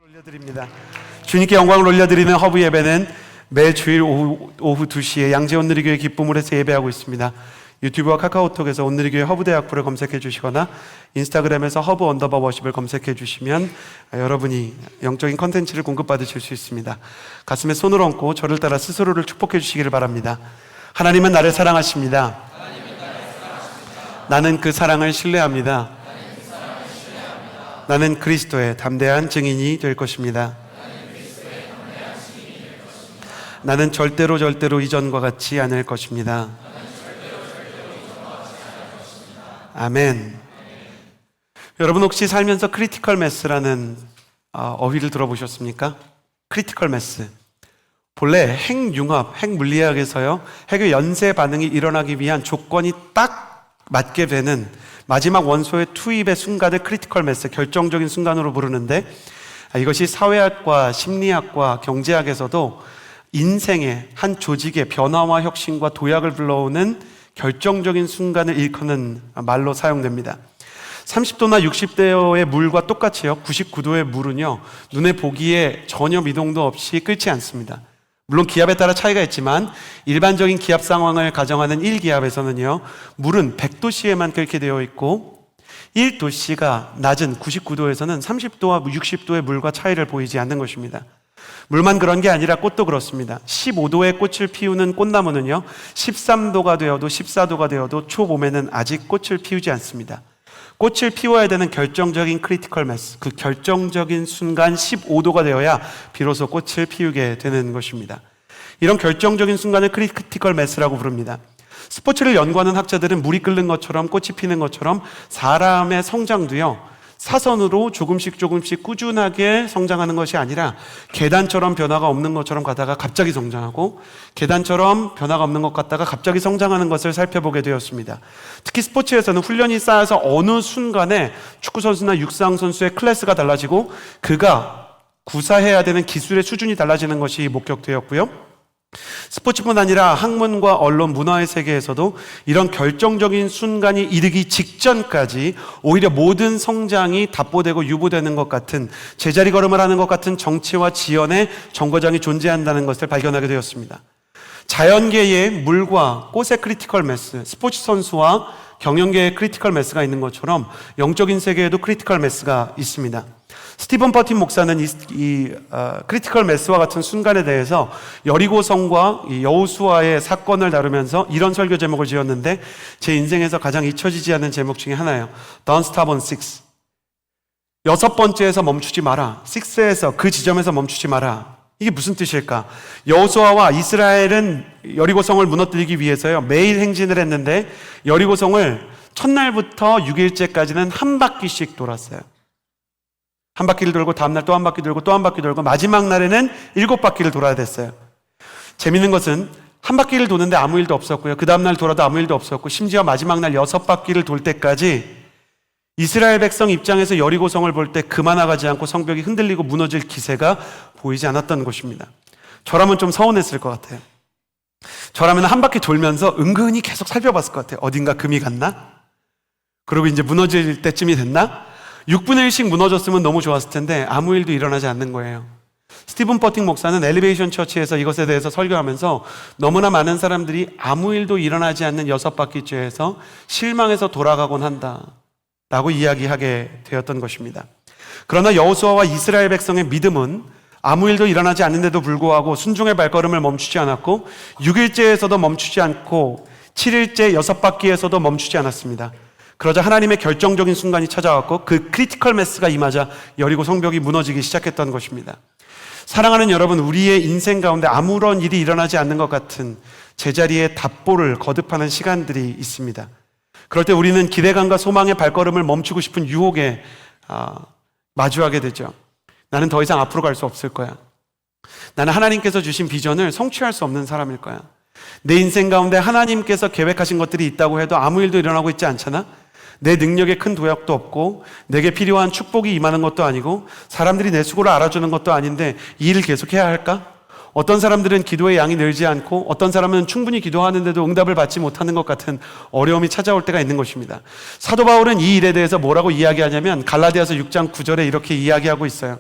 올려드립니다. 주님께 영광을 올려드리는 허브 예배는 매 주일 오후 2시에 양재 온누리교회 기쁨을에서 예배하고 있습니다. 유튜브와 카카오톡에서 온누리교회 허브대학부를 검색해 주시거나 인스타그램에서 허브_워십을 검색해 주시면 여러분이 영적인 컨텐츠를 공급받으실 수 있습니다. 가슴에 손을 얹고 저를 따라 스스로를 축복해 주시기를 바랍니다. 하나님은 나를 사랑하십니다. 나는 그 사랑을 신뢰합니다. 나는 그리스도의 담대한 증인이 될 것입니다. 나는 절대로 이전과 같지 않을 것입니다. 아멘. 여러분 혹시 살면서 크리티컬 매스라는 어휘를 들어보셨습니까? 크리티컬 매스. 본래 핵융합, 핵물리학에서요, 핵의 연쇄 반응이 일어나기 위한 조건이 딱 맞게 되는 마지막 원소의 투입의 순간을 크리티컬 매스, 결정적인 순간으로 부르는데, 이것이 사회학과 심리학과 경제학에서도 인생의 한 조직의 변화와 혁신과 도약을 불러오는 결정적인 순간을 일컫는 말로 사용됩니다. 30도나 60도의 물과 똑같이요, 99도의 물은요, 눈에 보기에 전혀 미동도 없이 끓지 않습니다. 물론 기압에 따라 차이가 있지만 일반적인 기압 상황을 가정하는 1기압에서는요, 물은 100도씨에만 끓게 되어 있고 1도씨가 낮은 99도에서는 30도와 60도의 물과 차이를 보이지 않는 것입니다. 물만 그런 게 아니라 꽃도 그렇습니다. 15도의 꽃을 피우는 꽃나무는요, 13도가 되어도 14도가 되어도 초봄에는 아직 꽃을 피우지 않습니다. 꽃을 피워야 되는 결정적인 크리티컬 매스, 그 결정적인 순간 15도가 되어야 비로소 꽃을 피우게 되는 것입니다. 이런 결정적인 순간을 크리티컬 매스라고 부릅니다. 스포츠를 연구하는 학자들은 물이 끓는 것처럼 꽃이 피는 것처럼 사람의 성장도요, 사선으로 조금씩 꾸준하게 성장하는 것이 아니라 계단처럼 변화가 없는 것처럼 가다가 갑자기 성장하고 계단처럼 변화가 없는 것 같다가 갑자기 성장하는 것을 살펴보게 되었습니다. 특히 스포츠에서는 훈련이 쌓여서 어느 순간에 축구선수나 육상선수의 클래스가 달라지고 그가 구사해야 되는 기술의 수준이 달라지는 것이 목격되었고요. 스포츠뿐 아니라 학문과 언론, 문화의 세계에서도 이런 결정적인 순간이 이르기 직전까지 오히려 모든 성장이 답보되고 유보되는 것 같은, 제자리 걸음을 하는 것 같은 정치와 지연의 정거장이 존재한다는 것을 발견하게 되었습니다. 자연계에 물과 꽃의 크리티컬 매스, 스포츠 선수와 경영계의 크리티컬 매스가 있는 것처럼 영적인 세계에도 크리티컬 매스가 있습니다. 스티븐 퍼틴 목사는 크리티컬 매스와 같은 순간에 대해서 여리고성과 여호수아의 사건을 다루면서 이런 설교 제목을 지었는데, 제 인생에서 가장 잊혀지지 않는 제목 중에 하나예요. Don't stop on 6. 6번째에서 멈추지 마라. 6에서, 그 지점에서 멈추지 마라. 이게 무슨 뜻일까? 여호수아와 이스라엘은 여리고성을 무너뜨리기 위해서요, 매일 행진을 했는데 여리고성을 첫날부터 6일째까지는 한 바퀴씩 돌았어요. 한 바퀴를 돌고 다음날 또 한 바퀴 돌고 또 한 바퀴 돌고 마지막 날에는 7바퀴를 돌아야 됐어요. 재밌는 것은 한 바퀴를 도는데 아무 일도 없었고요, 그 다음날 돌아도 아무 일도 없었고, 심지어 마지막 날 6바퀴를 돌 때까지 이스라엘 백성 입장에서 여리고성을 볼 때 그만나가지 않고 성벽이 흔들리고 무너질 기세가 보이지 않았던 것입니다. 저라면 좀 서운했을 것 같아요. 저라면 한 바퀴 돌면서 은근히 계속 살펴봤을 것 같아요. 어딘가 금이 갔나? 그리고 이제 무너질 때쯤이 됐나? 6분의 1씩 무너졌으면 너무 좋았을 텐데 아무 일도 일어나지 않는 거예요. 스티븐 퍼팅 목사는 엘리베이션 처치에서 이것에 대해서 설교하면서 너무나 많은 사람들이 아무 일도 일어나지 않는 6바퀴째에서 실망해서 돌아가곤 한다 라고 이야기하게 되었던 것입니다. 그러나 여호수아와 이스라엘 백성의 믿음은 아무 일도 일어나지 않는데도 불구하고 순종의 발걸음을 멈추지 않았고, 6일째에서도 멈추지 않고 7일째 6바퀴에서도 멈추지 않았습니다. 그러자 하나님의 결정적인 순간이 찾아왔고 그 크리티컬 매스가 임하자 여리고 성벽이 무너지기 시작했던 것입니다. 사랑하는 여러분, 우리의 인생 가운데 아무런 일이 일어나지 않는 것 같은 제자리에 답보를 거듭하는 시간들이 있습니다. 그럴 때 우리는 기대감과 소망의 발걸음을 멈추고 싶은 유혹에 마주하게 되죠. 나는 더 이상 앞으로 갈 수 없을 거야. 나는 하나님께서 주신 비전을 성취할 수 없는 사람일 거야. 내 인생 가운데 하나님께서 계획하신 것들이 있다고 해도 아무 일도 일어나고 있지 않잖아? 내 능력에 큰 도약도 없고 내게 필요한 축복이 임하는 것도 아니고 사람들이 내 수고를 알아주는 것도 아닌데 이 일을 계속해야 할까? 어떤 사람들은 기도의 양이 늘지 않고 어떤 사람은 충분히 기도하는데도 응답을 받지 못하는 것 같은 어려움이 찾아올 때가 있는 것입니다. 사도 바울은 이 일에 대해서 뭐라고 이야기하냐면 갈라디아서 6장 9절에 이렇게 이야기하고 있어요.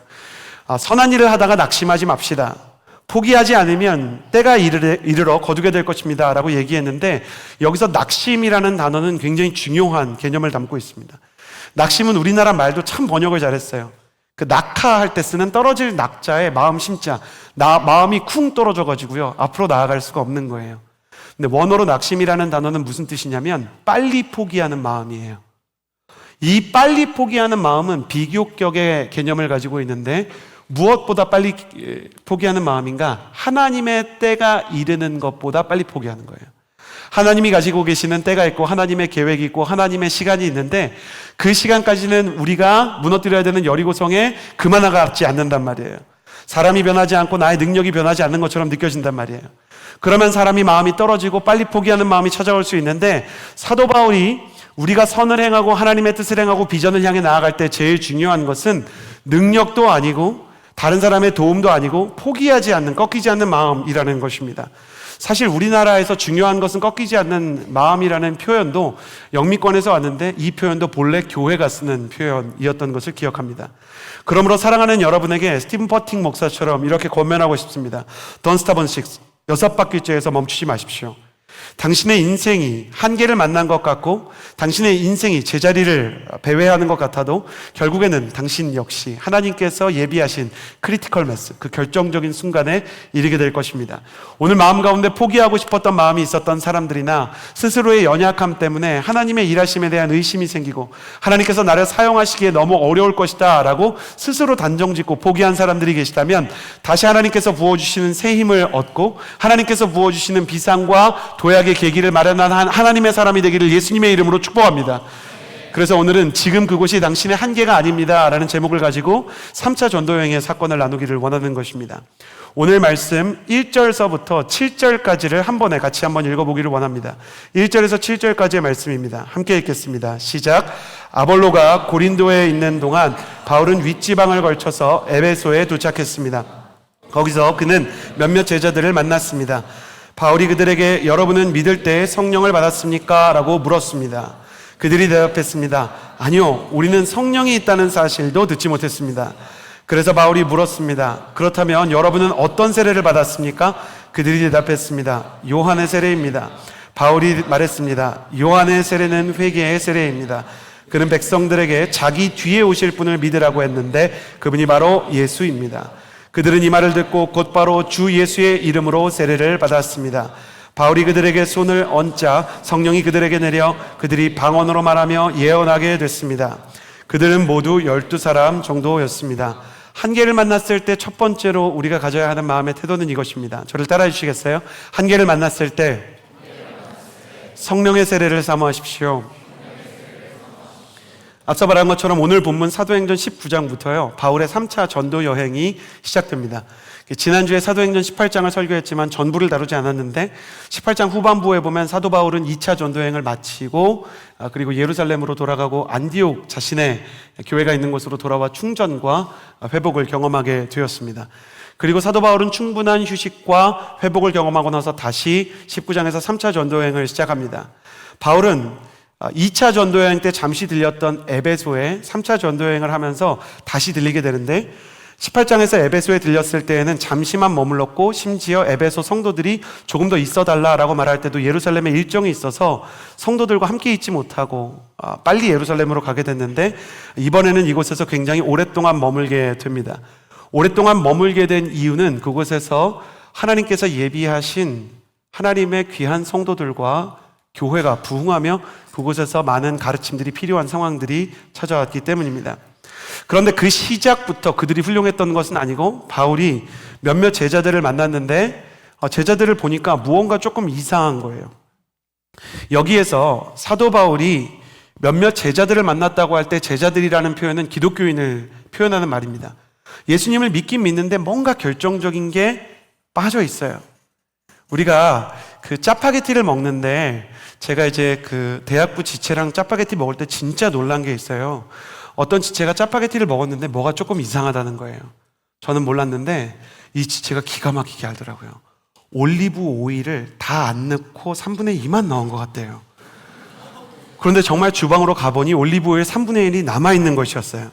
선한 일을 하다가 낙심하지 맙시다. 포기하지 않으면 때가 이르러 거두게 될 것입니다 라고 얘기했는데, 여기서 낙심이라는 단어는 굉장히 중요한 개념을 담고 있습니다. 낙심은 우리나라 말도 참 번역을 잘했어요. 그 낙하할 때 쓰는 떨어질 낙자에 마음 심자, 마음이 쿵 떨어져가지고요 앞으로 나아갈 수가 없는 거예요. 근데 원어로 낙심이라는 단어는 무슨 뜻이냐면 빨리 포기하는 마음이에요. 이 빨리 포기하는 마음은 비교격의 개념을 가지고 있는데, 무엇보다 빨리 포기하는 마음인가? 하나님의 때가 이르는 것보다 빨리 포기하는 거예요. 하나님이 가지고 계시는 때가 있고 하나님의 계획이 있고 하나님의 시간이 있는데, 그 시간까지는 우리가 무너뜨려야 되는 여리고성에 그만하지 않는단 말이에요. 사람이 변하지 않고 나의 능력이 변하지 않는 것처럼 느껴진단 말이에요. 그러면 사람이 마음이 떨어지고 빨리 포기하는 마음이 찾아올 수 있는데, 사도 바울이 우리가 선을 행하고 하나님의 뜻을 행하고 비전을 향해 나아갈 때 제일 중요한 것은 능력도 아니고 다른 사람의 도움도 아니고 포기하지 않는, 꺾이지 않는 마음이라는 것입니다. 사실 우리나라에서 중요한 것은 꺾이지 않는 마음이라는 표현도 영미권에서 왔는데, 이 표현도 본래 교회가 쓰는 표현이었던 것을 기억합니다. 그러므로 사랑하는 여러분에게 스티븐 퍼팅 목사처럼 이렇게 권면하고 싶습니다. Don't stop on 6. 6바퀴째에서 멈추지 마십시오. 당신의 인생이 한계를 만난 것 같고 당신의 인생이 제자리를 배회하는 것 같아도 결국에는 당신 역시 하나님께서 예비하신 크리티컬 매스, 그 결정적인 순간에 이르게 될 것입니다. 오늘 마음 가운데 포기하고 싶었던 마음이 있었던 사람들이나 스스로의 연약함 때문에 하나님의 일하심에 대한 의심이 생기고 하나님께서 나를 사용하시기에 너무 어려울 것이다 라고 스스로 단정짓고 포기한 사람들이 계시다면, 다시 하나님께서 부어주시는 새 힘을 얻고 하나님께서 부어주시는 비상과 도약의 계기를 마련한 하나님의 사람이 되기를 예수님의 이름으로 축복합니다. 그래서 오늘은 지금 그곳이 당신의 한계가 아닙니다 라는 제목을 가지고 3차 전도여행의 사건을 나누기를 원하는 것입니다. 오늘 말씀 1절서부터 7절까지를 한 번에 같이 한번 읽어보기를 원합니다. 1절에서 7절까지의 말씀입니다. 함께 읽겠습니다. 시작. 아볼로가 고린도에 있는 동안 바울은 윗지방을 걸쳐서 에베소에 도착했습니다. 거기서 그는 몇몇 제자들을 만났습니다. 바울이 그들에게 여러분은 믿을 때 성령을 받았습니까? 라고 물었습니다. 그들이 대답했습니다. 아니요, 우리는 성령이 있다는 사실도 듣지 못했습니다. 그래서 바울이 물었습니다. 그렇다면 여러분은 어떤 세례를 받았습니까? 그들이 대답했습니다. 요한의 세례입니다. 바울이 말했습니다. 요한의 세례는 회개의 세례입니다. 그는 백성들에게 자기 뒤에 오실 분을 믿으라고 했는데 그분이 바로 예수입니다. 그들은 이 말을 듣고 곧바로 주 예수의 이름으로 세례를 받았습니다. 바울이 그들에게 손을 얹자 성령이 그들에게 내려 그들이 방언으로 말하며 예언하게 됐습니다. 그들은 모두 12사람 정도였습니다. 한계를 만났을 때 첫 번째로 우리가 가져야 하는 마음의 태도는 이것입니다. 저를 따라해 주시겠어요? 한계를 만났을 때 성령의 세례를 사모하십시오. 앞서 말한 것처럼 오늘 본문 사도행전 19장부터요 바울의 3차 전도 여행이 시작됩니다. 지난주에 사도행전 18장을 설교했지만 전부를 다루지 않았는데 18장 후반부에 보면 사도 바울은 2차 전도여행을 마치고 그리고 예루살렘으로 돌아가고 안디옥 자신의 교회가 있는 곳으로 돌아와 충전과 회복을 경험하게 되었습니다. 그리고 사도 바울은 충분한 휴식과 회복을 경험하고 나서 다시 19장에서 3차 전도여행을 시작합니다. 바울은 2차 전도여행 때 잠시 들렸던 에베소에 3차 전도여행을 하면서 다시 들리게 되는데 18장에서 에베소에 들렸을 때에는 잠시만 머물렀고 심지어 에베소 성도들이 조금 더 있어달라라고 말할 때도 예루살렘에 일정이 있어서 성도들과 함께 있지 못하고 빨리 예루살렘으로 가게 됐는데 이번에는 이곳에서 굉장히 오랫동안 머물게 됩니다. 오랫동안 머물게 된 이유는 그곳에서 하나님께서 예비하신 하나님의 귀한 성도들과 교회가 부흥하며 그곳에서 많은 가르침들이 필요한 상황들이 찾아왔기 때문입니다. 그런데 그 시작부터 그들이 훌륭했던 것은 아니고 바울이 몇몇 제자들을 만났는데 제자들을 보니까 무언가 조금 이상한 거예요. 여기에서 사도 바울이 몇몇 제자들을 만났다고 할 때 제자들이라는 표현은 기독교인을 표현하는 말입니다. 예수님을 믿긴 믿는데 뭔가 결정적인 게 빠져 있어요. 우리가 그 짜파게티를 먹는데 제가 이제 그 대학부 지체랑 짜파게티 먹을 때 진짜 놀란 게 있어요. 어떤 지체가 짜파게티를 먹었는데 뭐가 조금 이상하다는 거예요. 저는 몰랐는데 이 지체가 기가 막히게 알더라고요. 올리브 오일을 다 안 넣고 3분의 2만 넣은 것 같대요. 그런데 정말 주방으로 가보니 올리브 오일 3분의 1이 남아있는 것이었어요.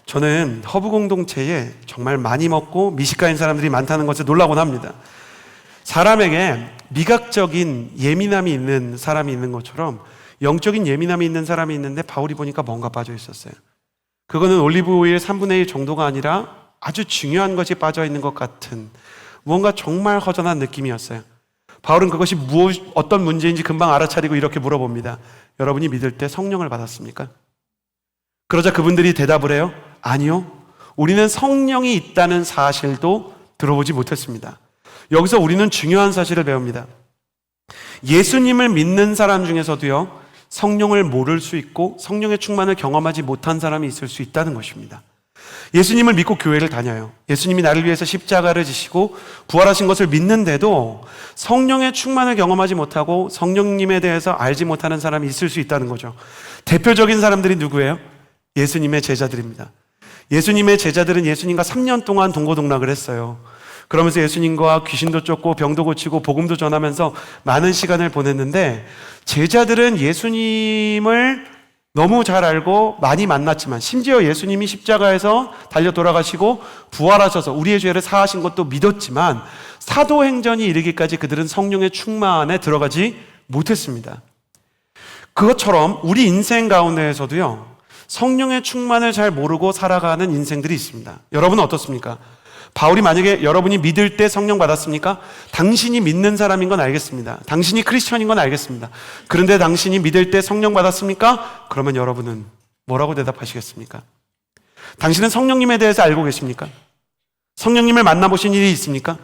저는 허브 공동체에 정말 많이 먹고 미식가인 사람들이 많다는 것에 놀라곤 합니다. 사람에게 미각적인 예민함이 있는 사람이 있는 것처럼 영적인 예민함이 있는 사람이 있는데 바울이 보니까 뭔가 빠져 있었어요. 그거는 올리브 오일 3분의 1 정도가 아니라 아주 중요한 것이 빠져 있는 것 같은 뭔가 정말 허전한 느낌이었어요. 바울은 그것이 어떤 문제인지 금방 알아차리고 이렇게 물어봅니다. 여러분이 믿을 때 성령을 받았습니까? 그러자 그분들이 대답을 해요. 아니요. 우리는 성령이 있다는 사실도 들어보지 못했습니다. 여기서 우리는 중요한 사실을 배웁니다. 예수님을 믿는 사람 중에서도요, 성령을 모를 수 있고 성령의 충만을 경험하지 못한 사람이 있을 수 있다는 것입니다. 예수님을 믿고 교회를 다녀요. 예수님이 나를 위해서 십자가를 지시고 부활하신 것을 믿는데도 성령의 충만을 경험하지 못하고 성령님에 대해서 알지 못하는 사람이 있을 수 있다는 거죠. 대표적인 사람들이 누구예요? 예수님의 제자들입니다. 예수님의 제자들은 예수님과 3년 동안 동고동락을 했어요. 그러면서 예수님과 귀신도 쫓고 병도 고치고 복음도 전하면서 많은 시간을 보냈는데, 제자들은 예수님을 너무 잘 알고 많이 만났지만, 심지어 예수님이 십자가에서 달려 돌아가시고 부활하셔서 우리의 죄를 사하신 것도 믿었지만, 사도행전이 이르기까지 그들은 성령의 충만에 들어가지 못했습니다. 그것처럼 우리 인생 가운데에서도요, 성령의 충만을 잘 모르고 살아가는 인생들이 있습니다. 여러분은 어떻습니까? 바울이 만약에 여러분이 믿을 때 성령 받았습니까? 당신이 믿는 사람인 건 알겠습니다. 당신이 크리스천인 건 알겠습니다. 그런데 당신이 믿을 때 성령 받았습니까? 그러면 여러분은 뭐라고 대답하시겠습니까? 당신은 성령님에 대해서 알고 계십니까? 성령님을 만나보신 일이 있습니까?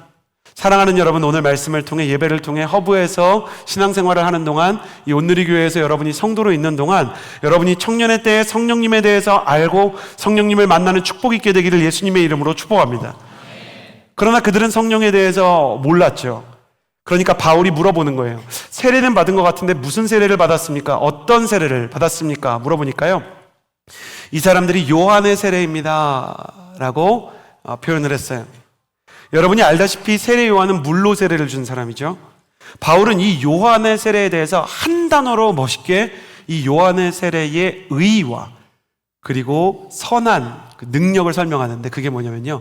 사랑하는 여러분, 오늘 말씀을 통해, 예배를 통해 허브에서 신앙생활을 하는 동안, 이 온누리 교회에서 여러분이 성도로 있는 동안, 여러분이 청년의 때에 성령님에 대해서 알고 성령님을 만나는 축복이 있게 되기를 예수님의 이름으로 축복합니다. 그러나 그들은 성령에 대해서 몰랐죠. 그러니까 바울이 물어보는 거예요. 세례는 받은 것 같은데 무슨 세례를 받았습니까? 어떤 세례를 받았습니까? 물어보니까요, 이 사람들이 요한의 세례입니다 라고 표현을 했어요. 여러분이 알다시피 세례 요한은 물로 세례를 준 사람이죠. 바울은 이 요한의 세례에 대해서 한 단어로 멋있게 이 요한의 세례의 의의와 그리고 선한 그 능력을 설명하는데, 그게 뭐냐면요,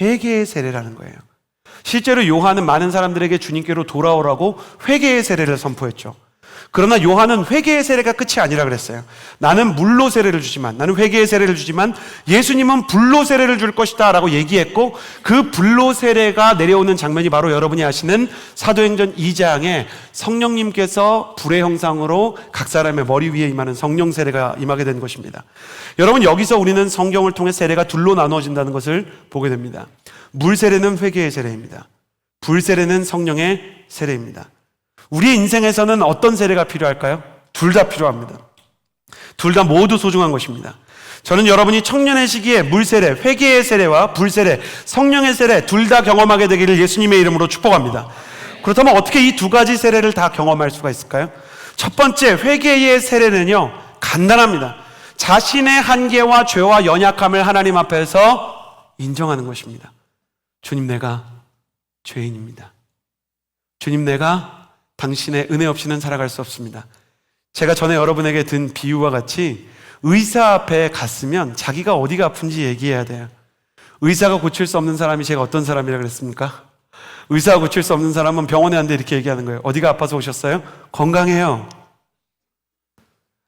회개의 세례라는 거예요. 실제로 요한은 많은 사람들에게 주님께로 돌아오라고 회개의 세례를 선포했죠. 그러나 요한은 회개의 세례가 끝이 아니라 그랬어요. 나는 물로 세례를 주지만, 나는 회개의 세례를 주지만 예수님은 불로 세례를 줄 것이다 라고 얘기했고, 그 불로 세례가 내려오는 장면이 바로 여러분이 아시는 사도행전 2장에 성령님께서 불의 형상으로 각 사람의 머리 위에 임하는 성령 세례가 임하게 된 것입니다. 여러분, 여기서 우리는 성경을 통해 세례가 둘로 나누어진다는 것을 보게 됩니다. 물 세례는 회개의 세례입니다. 불 세례는 성령의 세례입니다. 우리 인생에서는 어떤 세례가 필요할까요? 둘 다 필요합니다. 둘 다 모두 소중한 것입니다. 저는 여러분이 청년의 시기에 물 세례, 회개의 세례와 불 세례, 성령의 세례 둘 다 경험하게 되기를 예수님의 이름으로 축복합니다. 그렇다면 어떻게 이 두 가지 세례를 다 경험할 수가 있을까요? 첫 번째, 회개의 세례는요, 간단합니다. 자신의 한계와 죄와 연약함을 하나님 앞에서 인정하는 것입니다. 주님, 내가 죄인입니다. 주님, 내가 당신의 은혜 없이는 살아갈 수 없습니다. 제가 전에 여러분에게 든 비유와 같이, 의사 앞에 갔으면 자기가 어디가 아픈지 얘기해야 돼요. 의사가 고칠 수 없는 사람이 제가 어떤 사람이라 그랬습니까? 의사가 고칠 수 없는 사람은 병원에 왔는데 이렇게 얘기하는 거예요. 어디가 아파서 오셨어요? 건강해요.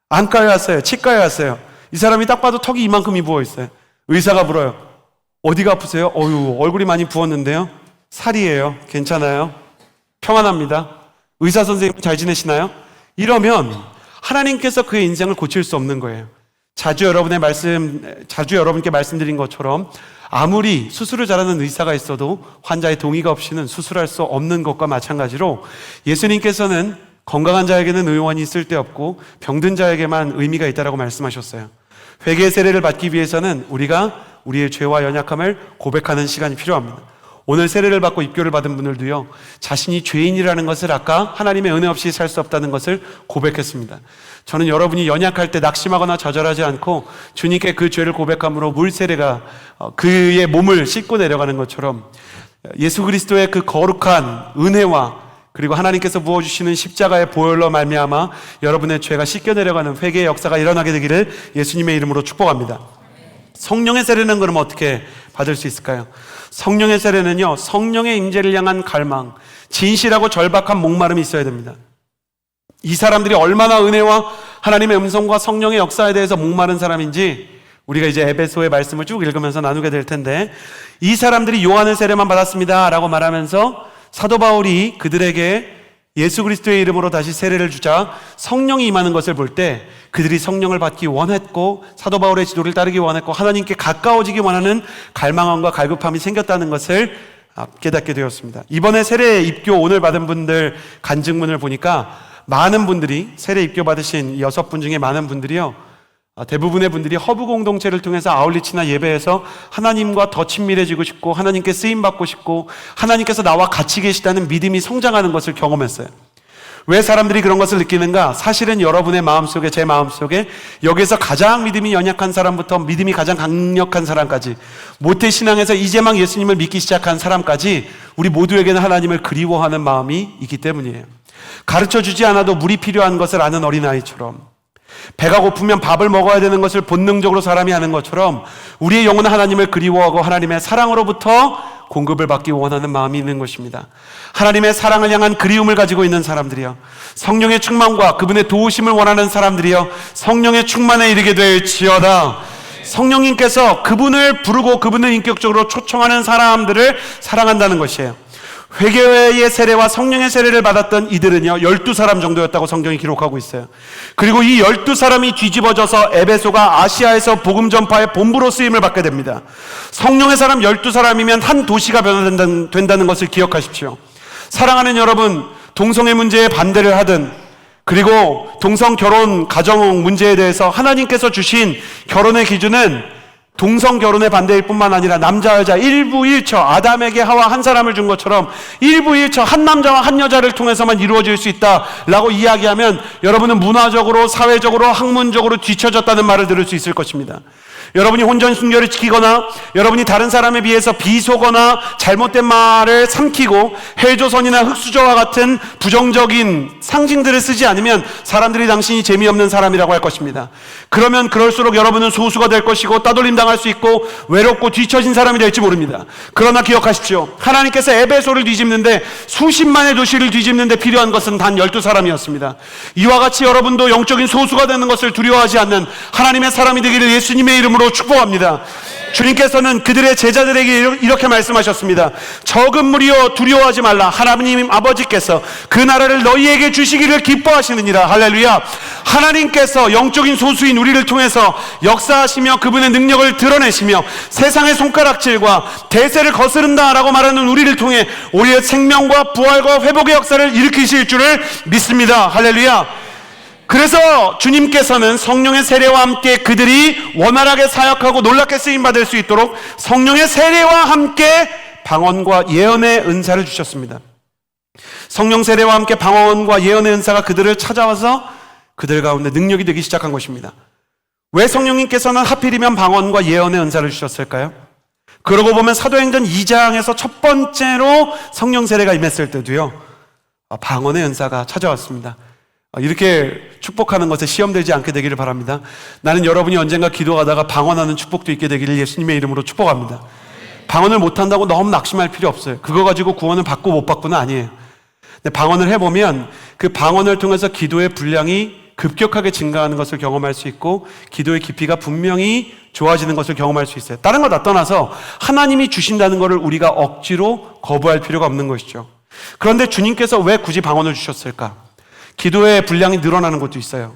안과에 왔어요. 치과에 왔어요. 이 사람이 딱 봐도 턱이 이만큼이 부어있어요. 의사가 물어요. 어디가 아프세요? 얼굴이 많이 부었는데요. 살이에요. 괜찮아요? 평안합니다. 의사 선생님 잘 지내시나요? 이러면 하나님께서 그의 인생을 고칠 수 없는 거예요. 자주 여러분께 말씀드린 것처럼, 아무리 수술을 잘하는 의사가 있어도 환자의 동의가 없이는 수술할 수 없는 것과 마찬가지로, 예수님께서는 건강한 자에게는 의원이 쓸데없고 병든 자에게만 의미가 있다라고 말씀하셨어요. 회개의 세례를 받기 위해서는 우리가 우리의 죄와 연약함을 고백하는 시간이 필요합니다. 오늘 세례를 받고 입교를 받은 분들도요, 자신이 죄인이라는 것을, 아까 하나님의 은혜 없이 살 수 없다는 것을 고백했습니다. 저는 여러분이 연약할 때 낙심하거나 좌절하지 않고 주님께 그 죄를 고백함으로 물 세례가 그의 몸을 씻고 내려가는 것처럼, 예수 그리스도의 그 거룩한 은혜와 그리고 하나님께서 부어주시는 십자가의 보혈로 말미암아 여러분의 죄가 씻겨 내려가는 회개의 역사가 일어나게 되기를 예수님의 이름으로 축복합니다. 성령의 세례는 그럼 어떻게 받을 수 있을까요? 성령의 세례는요, 성령의 임재를 향한 갈망, 진실하고 절박한 목마름이 있어야 됩니다. 이 사람들이 얼마나 은혜와 하나님의 음성과 성령의 역사에 대해서 목마른 사람인지 우리가 이제 에베소의 말씀을 쭉 읽으면서 나누게 될 텐데, 이 사람들이 요한의 세례만 받았습니다 라고 말하면서 사도 바울이 그들에게 예수 그리스도의 이름으로 다시 세례를 주자 성령이 임하는 것을 볼 때 그들이 성령을 받기 원했고 사도 바울의 지도를 따르기 원했고 하나님께 가까워지기 원하는 갈망함과 갈급함이 생겼다는 것을 깨닫게 되었습니다. 이번에 세례 입교 오늘 받은 분들 간증문을 보니까 많은 분들이 세례 입교 받으신 6분 중에 많은 분들이요, 대부분의 분들이 허브 공동체를 통해서 아울리치나 예배에서 하나님과 더 친밀해지고 싶고 하나님께 쓰임받고 싶고 하나님께서 나와 같이 계시다는 믿음이 성장하는 것을 경험했어요. 왜 사람들이 그런 것을 느끼는가? 사실은 여러분의 마음속에, 제 마음속에 여기에서 가장 믿음이 연약한 사람부터 믿음이 가장 강력한 사람까지, 모태신앙에서 이제 막 예수님을 믿기 시작한 사람까지 우리 모두에게는 하나님을 그리워하는 마음이 있기 때문이에요. 가르쳐주지 않아도 물이 필요한 것을 아는 어린아이처럼, 배가 고프면 밥을 먹어야 되는 것을 본능적으로 사람이 하는 것처럼 우리의 영혼은 하나님을 그리워하고 하나님의 사랑으로부터 공급을 받기 원하는 마음이 있는 것입니다. 하나님의 사랑을 향한 그리움을 가지고 있는 사람들이요, 성령의 충만과 그분의 도우심을 원하는 사람들이요, 성령의 충만에 이르게 될지어다. 성령님께서 그분을 부르고 그분을 인격적으로 초청하는 사람들을 사랑한다는 것이에요. 회개의 세례와 성령의 세례를 받았던 이들은요 12사람 정도였다고 성경이 기록하고 있어요. 그리고 이 12사람이 뒤집어져서 에베소가 아시아에서 복음 전파의 본부로 쓰임을 받게 됩니다. 성령의 사람 12사람이면 한 도시가 변화된다는 것을 기억하십시오. 사랑하는 여러분, 동성애 문제에 반대를 하든, 그리고 동성 결혼 가정 문제에 대해서 하나님께서 주신 결혼의 기준은 동성 결혼의 반대일 뿐만 아니라 남자 여자 일부일처, 아담에게 하와 한 사람을 준 것처럼 일부일처 한 남자와 한 여자를 통해서만 이루어질 수 있다라고 이야기하면 여러분은 문화적으로, 사회적으로, 학문적으로 뒤처졌다는 말을 들을 수 있을 것입니다. 여러분이 혼전 순결을 지키거나 여러분이 다른 사람에 비해서 비속어나 잘못된 말을 삼키고 헬조선이나 흑수저와 같은 부정적인 상징들을 쓰지 않으면 사람들이 당신이 재미없는 사람이라고 할 것입니다. 그러면 그럴수록 여러분은 소수가 될 것이고 따돌림 당할 수 있고 외롭고 뒤처진 사람이 될지 모릅니다. 그러나 기억하십시오. 하나님께서 에베소를 뒤집는데, 수십만의 도시를 뒤집는데 필요한 것은 단 12사람이었습니다. 이와 같이 여러분도 영적인 소수가 되는 것을 두려워하지 않는 하나님의 사람이 되기를 예수님의 이름으로 축복합니다. 주님께서는 그들의 제자들에게 이렇게 말씀하셨습니다. 적은 무리여 두려워하지 말라. 하나님 아버지께서 그 나라를 너희에게 주시기를 기뻐하시느니라. 할렐루야. 하나님께서 영적인 소수인 우리를 통해서 역사하시며 그분의 능력을 드러내시며 세상의 손가락질과 대세를 거스른다라고 말하는 우리를 통해 우리의 생명과 부활과 회복의 역사를 일으키실 줄을 믿습니다. 할렐루야. 그래서 주님께서는 성령의 세례와 함께 그들이 원활하게 사역하고 놀랍게 쓰임받을 수 있도록 성령의 세례와 함께 방언과 예언의 은사를 주셨습니다. 성령 세례와 함께 방언과 예언의 은사가 그들을 찾아와서 그들 가운데 능력이 되기 시작한 것입니다. 왜 성령님께서는 하필이면 방언과 예언의 은사를 주셨을까요? 그러고 보면 사도행전 2장에서 첫 번째로 성령 세례가 임했을 때도요 방언의 은사가 찾아왔습니다. 이렇게 축복하는 것에 시험되지 않게 되기를 바랍니다. 나는 여러분이 언젠가 기도하다가 방언하는 축복도 있게 되기를 예수님의 이름으로 축복합니다. 방언을 못한다고 너무 낙심할 필요 없어요. 그거 가지고 구원을 받고 못 받고는 아니에요. 근데 방언을 해보면 그 방언을 통해서 기도의 분량이 급격하게 증가하는 것을 경험할 수 있고 기도의 깊이가 분명히 좋아지는 것을 경험할 수 있어요. 다른 거 다 떠나서 하나님이 주신다는 것을 우리가 억지로 거부할 필요가 없는 것이죠. 그런데 주님께서 왜 굳이 방언을 주셨을까? 기도의 분량이 늘어나는 것도 있어요.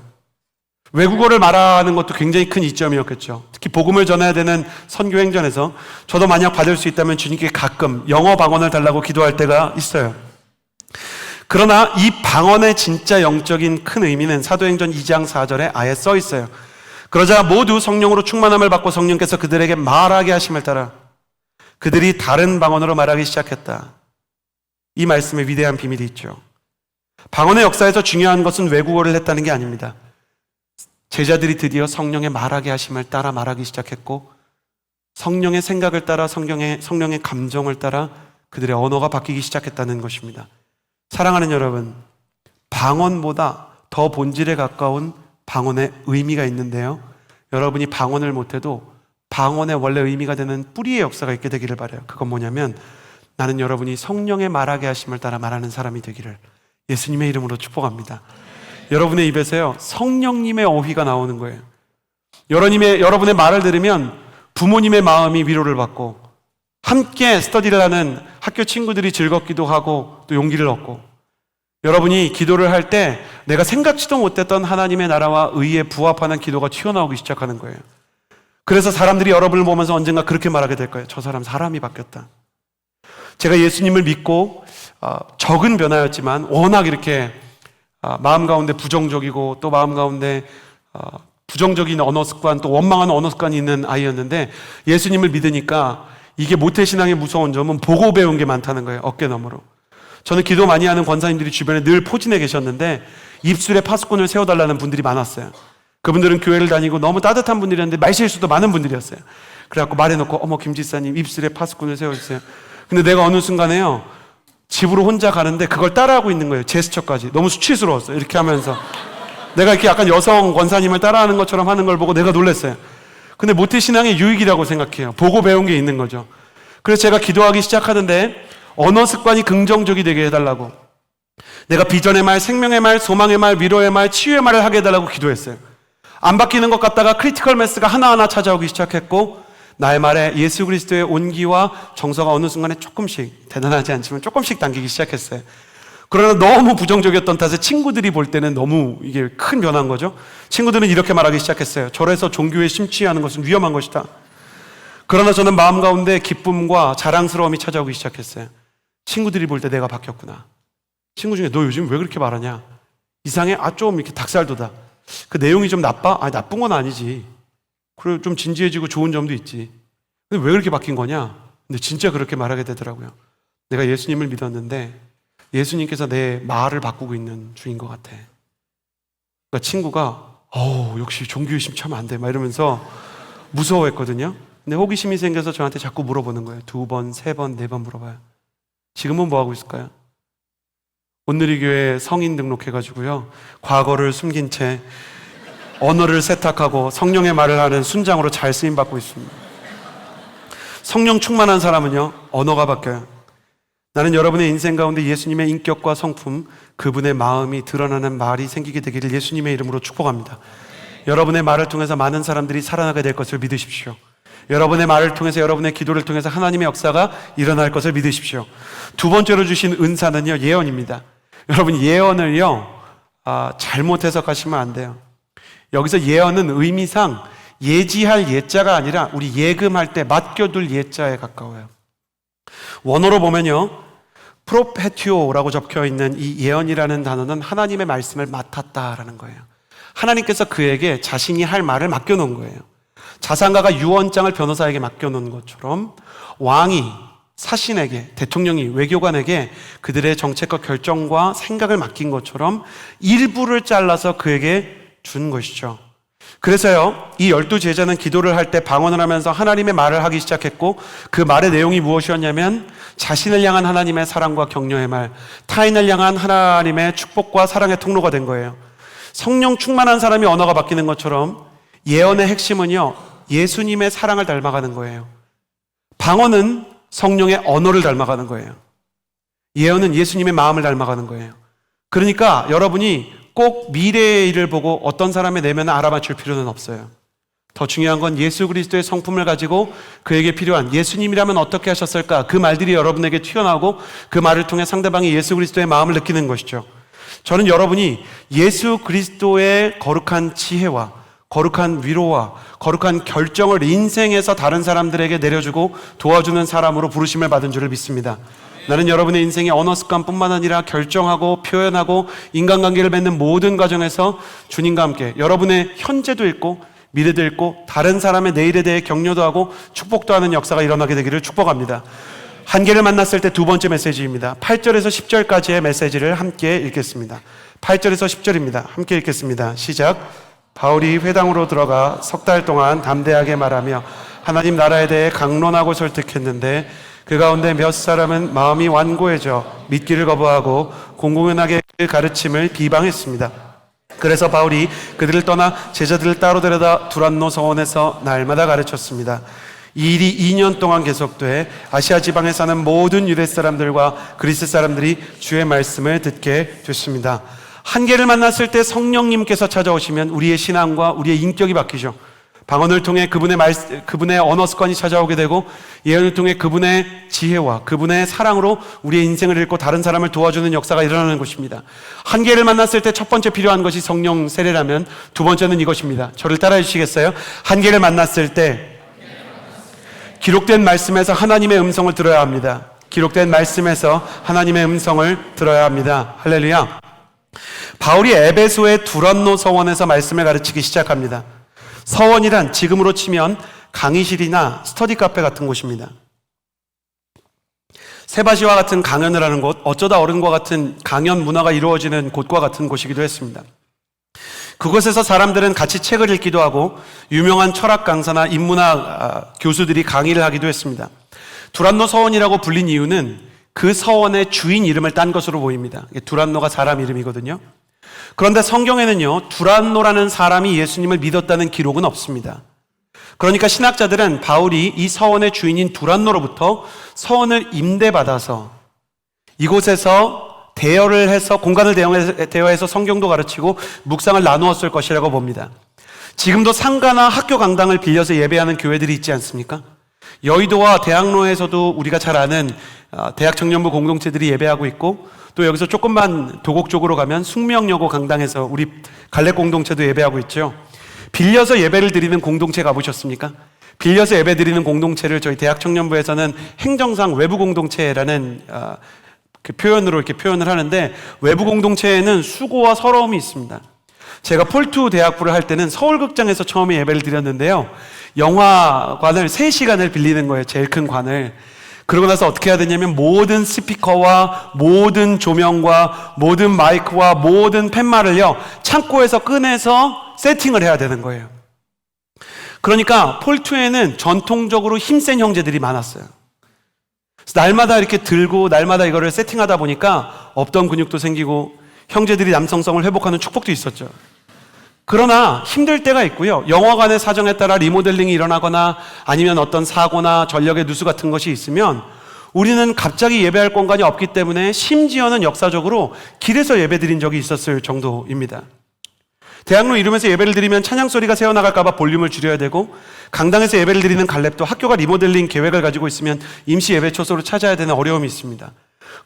외국어를 말하는 것도 굉장히 큰 이점이었겠죠. 특히 복음을 전해야 되는 선교 행전에서 저도 만약 받을 수 있다면 주님께 가끔 영어 방언을 달라고 기도할 때가 있어요. 그러나 이 방언의 진짜 영적인 큰 의미는 사도행전 2장 4절에 아예 써 있어요. 그러자 모두 성령으로 충만함을 받고 성령께서 그들에게 말하게 하심을 따라 그들이 다른 방언으로 말하기 시작했다. 이 말씀에 위대한 비밀이 있죠. 방언의 역사에서 중요한 것은 외국어를 했다는 게 아닙니다. 제자들이 드디어 성령의 말하게 하심을 따라 말하기 시작했고 성령의 생각을 따라 성령의 감정을 따라 그들의 언어가 바뀌기 시작했다는 것입니다. 사랑하는 여러분, 방언보다 더 본질에 가까운 방언의 의미가 있는데요. 여러분이 방언을 못해도 방언의 원래 의미가 되는 뿌리의 역사가 있게 되기를 바라요. 그건 뭐냐면 나는 여러분이 성령의 말하게 하심을 따라 말하는 사람이 되기를 예수님의 이름으로 축복합니다. 여러분의 입에서요 성령님의 어휘가 나오는 거예요. 여러분의 말을 들으면 부모님의 마음이 위로를 받고 함께 스터디를 하는 학교 친구들이 즐겁기도 하고 또 용기를 얻고 여러분이 기도를 할 때 내가 생각지도 못했던 하나님의 나라와 의에 부합하는 기도가 튀어나오기 시작하는 거예요. 그래서 사람들이 여러분을 보면서 언젠가 그렇게 말하게 될 거예요. 저 사람이 바뀌었다. 제가 예수님을 믿고 적은 변화였지만 워낙 이렇게 마음 가운데 부정적이고 또 마음 가운데 부정적인 언어 습관 또 원망하는 언어 습관이 있는 아이였는데 예수님을 믿으니까 이게 모태신앙의 무서운 점은 보고 배운 게 많다는 거예요. 어깨 너머로. 저는 기도 많이 하는 권사님들이 주변에 늘 포진해 계셨는데 입술에 파수꾼을 세워달라는 분들이 많았어요. 그분들은 교회를 다니고 너무 따뜻한 분들이었는데 말실수도 많은 분들이었어요. 그래갖고 말해놓고 어머 김 지사님 입술에 파수꾼을 세워주세요. 근데 내가 어느 순간에요 집으로 혼자 가는데 그걸 따라하고 있는 거예요. 제스처까지. 너무 수치스러웠어요. 이렇게 하면서 내가 이렇게 약간 여성 권사님을 따라하는 것처럼 하는 걸 보고 내가 놀랐어요. 근데 모태신앙의 유익이라고 생각해요. 보고 배운 게 있는 거죠. 그래서 제가 기도하기 시작하는데 언어 습관이 긍정적이 되게 해달라고 내가 비전의 말, 생명의 말, 소망의 말, 위로의 말, 치유의 말을 하게 해달라고 기도했어요. 안 바뀌는 것 같다가 크리티컬 매스가 하나하나 찾아오기 시작했고 나의 말에 예수 그리스도의 온기와 정서가 어느 순간에 조금씩 대단하지 않지만 조금씩 당기기 시작했어요. 그러나 너무 부정적이었던 탓에 친구들이 볼 때는 너무 이게 큰 변화인 거죠. 친구들은 이렇게 말하기 시작했어요. 절에서 종교에 심취하는 것은 위험한 것이다. 그러나 저는 마음 가운데 기쁨과 자랑스러움이 찾아오기 시작했어요. 친구들이 볼 때 내가 바뀌었구나. 친구 중에 너 요즘 왜 그렇게 말하냐? 이상해? 좀 이렇게 닭살돋아. 그 내용이 좀 나빠? 나쁜 건 아니지. 그리고 좀 진지해지고 좋은 점도 있지. 근데 왜 그렇게 바뀐 거냐? 근데 진짜 그렇게 말하게 되더라고요. 내가 예수님을 믿었는데 예수님께서 내 말을 바꾸고 있는 중인 것 같아. 그러니까 친구가 역시 종교에 심취하면 안 돼 막 이러면서 무서워했거든요. 근데 호기심이 생겨서 저한테 자꾸 물어보는 거예요. 2번, 3번, 4번 물어봐요. 지금은 뭐 하고 있을까요? 온누리 교회 성인 등록해가지고요 과거를 숨긴 채 언어를 세탁하고 성령의 말을 하는 순장으로 잘 쓰임받고 있습니다. 성령 충만한 사람은요 언어가 바뀌어요. 나는 여러분의 인생 가운데 예수님의 인격과 성품, 그분의 마음이 드러나는 말이 생기게 되기를 예수님의 이름으로 축복합니다. 여러분의 말을 통해서 많은 사람들이 살아나게 될 것을 믿으십시오. 여러분의 말을 통해서 여러분의 기도를 통해서 하나님의 역사가 일어날 것을 믿으십시오. 두 번째로 주신 은사는요 예언입니다. 여러분 예언을요 잘못 해석하시면 안 돼요. 여기서 예언은 의미상 예지할 예자가 아니라 우리 예금할 때 맡겨둘 예자에 가까워요. 원어로 보면요 프로페티오라고 적혀있는 이 예언이라는 단어는 하나님의 말씀을 맡았다라는 거예요. 하나님께서 그에게 자신이 할 말을 맡겨놓은 거예요. 자산가가 유언장을 변호사에게 맡겨놓은 것처럼 왕이 사신에게, 대통령이 외교관에게 그들의 정책과 결정과 생각을 맡긴 것처럼 일부를 잘라서 그에게 준 것이죠. 그래서요 이 12제자는 기도를 할 때 방언을 하면서 하나님의 말을 하기 시작했고 그 말의 내용이 무엇이었냐면 자신을 향한 하나님의 사랑과 격려의 말, 타인을 향한 하나님의 축복과 사랑의 통로가 된 거예요. 성령 충만한 사람이 언어가 바뀌는 것처럼 예언의 핵심은요 예수님의 사랑을 닮아가는 거예요. 방언은 성령의 언어를 닮아가는 거예요. 예언은 예수님의 마음을 닮아가는 거예요. 그러니까 여러분이 꼭 미래의 일을 보고 어떤 사람의 내면을 알아맞힐 필요는 없어요. 더 중요한 건 예수 그리스도의 성품을 가지고 그에게 필요한 예수님이라면 어떻게 하셨을까 그 말들이 여러분에게 튀어나오고 그 말을 통해 상대방이 예수 그리스도의 마음을 느끼는 것이죠. 저는 여러분이 예수 그리스도의 거룩한 지혜와 거룩한 위로와 거룩한 결정을 인생에서 다른 사람들에게 내려주고 도와주는 사람으로 부르심을 받은 줄을 믿습니다. 나는 여러분의 인생의 언어 습관뿐만 아니라 결정하고 표현하고 인간관계를 맺는 모든 과정에서 주님과 함께 여러분의 현재도 있고 미래도 있고 다른 사람의 내일에 대해 격려도 하고 축복도 하는 역사가 일어나게 되기를 축복합니다. 한계를 만났을 때 두 번째 메시지입니다. 8절에서 10절까지의 메시지를 함께 읽겠습니다. 8절에서 10절입니다. 함께 읽겠습니다. 시작. 바울이 회당으로 들어가 석 달 동안 담대하게 말하며 하나님 나라에 대해 강론하고 설득했는데 그 가운데 몇 사람은 마음이 완고해져 믿기를 거부하고 공공연하게 그 가르침을 비방했습니다. 그래서 바울이 그들을 떠나 제자들을 따로 데려다 두란노 서원에서 날마다 가르쳤습니다. 이 일이 2년 동안 계속돼 아시아 지방에 사는 모든 유대 사람들과 그리스 사람들이 주의 말씀을 듣게 됐습니다. 한계를 만났을 때 성령님께서 찾아오시면 우리의 신앙과 우리의 인격이 바뀌죠. 방언을 통해 그분의 언어 습관이 찾아오게 되고, 예언을 통해 그분의 지혜와 그분의 사랑으로 우리의 인생을 읽고 다른 사람을 도와주는 역사가 일어나는 것입니다. 한계를 만났을 때 첫 번째 필요한 것이 성령 세례라면, 두 번째는 이것입니다. 저를 따라해 주시겠어요? 한계를 만났을 때 기록된 말씀에서 하나님의 음성을 들어야 합니다. 기록된 말씀에서 하나님의 음성을 들어야 합니다. 할렐루야. 바울이 에베소의 두란노 서원에서 말씀을 가르치기 시작합니다. 서원이란 지금으로 치면 강의실이나 스터디 카페 같은 곳입니다. 세바시와 같은 강연을 하는 곳, 어쩌다 어른과 같은 강연 문화가 이루어지는 곳과 같은 곳이기도 했습니다. 그곳에서 사람들은 같이 책을 읽기도 하고 유명한 철학 강사나 인문학 교수들이 강의를 하기도 했습니다. 두란노 서원이라고 불린 이유는 그 서원의 주인 이름을 딴 것으로 보입니다. 두란노가 사람 이름이거든요. 그런데 성경에는요, 두란노라는 사람이 예수님을 믿었다는 기록은 없습니다. 그러니까 신학자들은 바울이 이 서원의 주인인 두란노로부터 서원을 임대받아서 이곳에서 대여를 해서 공간을 대여해서 성경도 가르치고 묵상을 나누었을 것이라고 봅니다. 지금도 상가나 학교 강당을 빌려서 예배하는 교회들이 있지 않습니까? 여의도와 대학로에서도 우리가 잘 아는 대학 청년부 공동체들이 예배하고 있고, 또 여기서 조금만 도곡 쪽으로 가면 숙명여고 강당에서 우리 갈렙 공동체도 예배하고 있죠. 빌려서 예배를 드리는 공동체 가보셨습니까? 빌려서 예배 드리는 공동체를 저희 대학 청년부에서는 행정상 외부 공동체라는 그 표현으로 이렇게 표현을 하는데, 외부 공동체에는 수고와 서러움이 있습니다. 제가 폴투 대학부를 할 때는 서울극장에서 처음에 예배를 드렸는데요, 영화관을 3시간을 빌리는 거예요. 제일 큰 관을. 그러고 나서 어떻게 해야 되냐면 모든 스피커와 모든 조명과 모든 마이크와 모든 팻말을요, 창고에서 꺼내서 세팅을 해야 되는 거예요. 그러니까 폴투에는 전통적으로 힘센 형제들이 많았어요. 그래서 날마다 이렇게 들고 날마다 이거를 세팅하다 보니까 없던 근육도 생기고 형제들이 남성성을 회복하는 축복도 있었죠. 그러나 힘들 때가 있고요. 영화관의 사정에 따라 리모델링이 일어나거나 아니면 어떤 사고나 전력의 누수 같은 것이 있으면 우리는 갑자기 예배할 공간이 없기 때문에 심지어는 역사적으로 길에서 예배드린 적이 있었을 정도입니다. 대학로 이름에서 예배를 드리면 찬양 소리가 새어나갈까 봐 볼륨을 줄여야 되고, 강당에서 예배를 드리는 갈렙도 학교가 리모델링 계획을 가지고 있으면 임시 예배 초소를 찾아야 되는 어려움이 있습니다.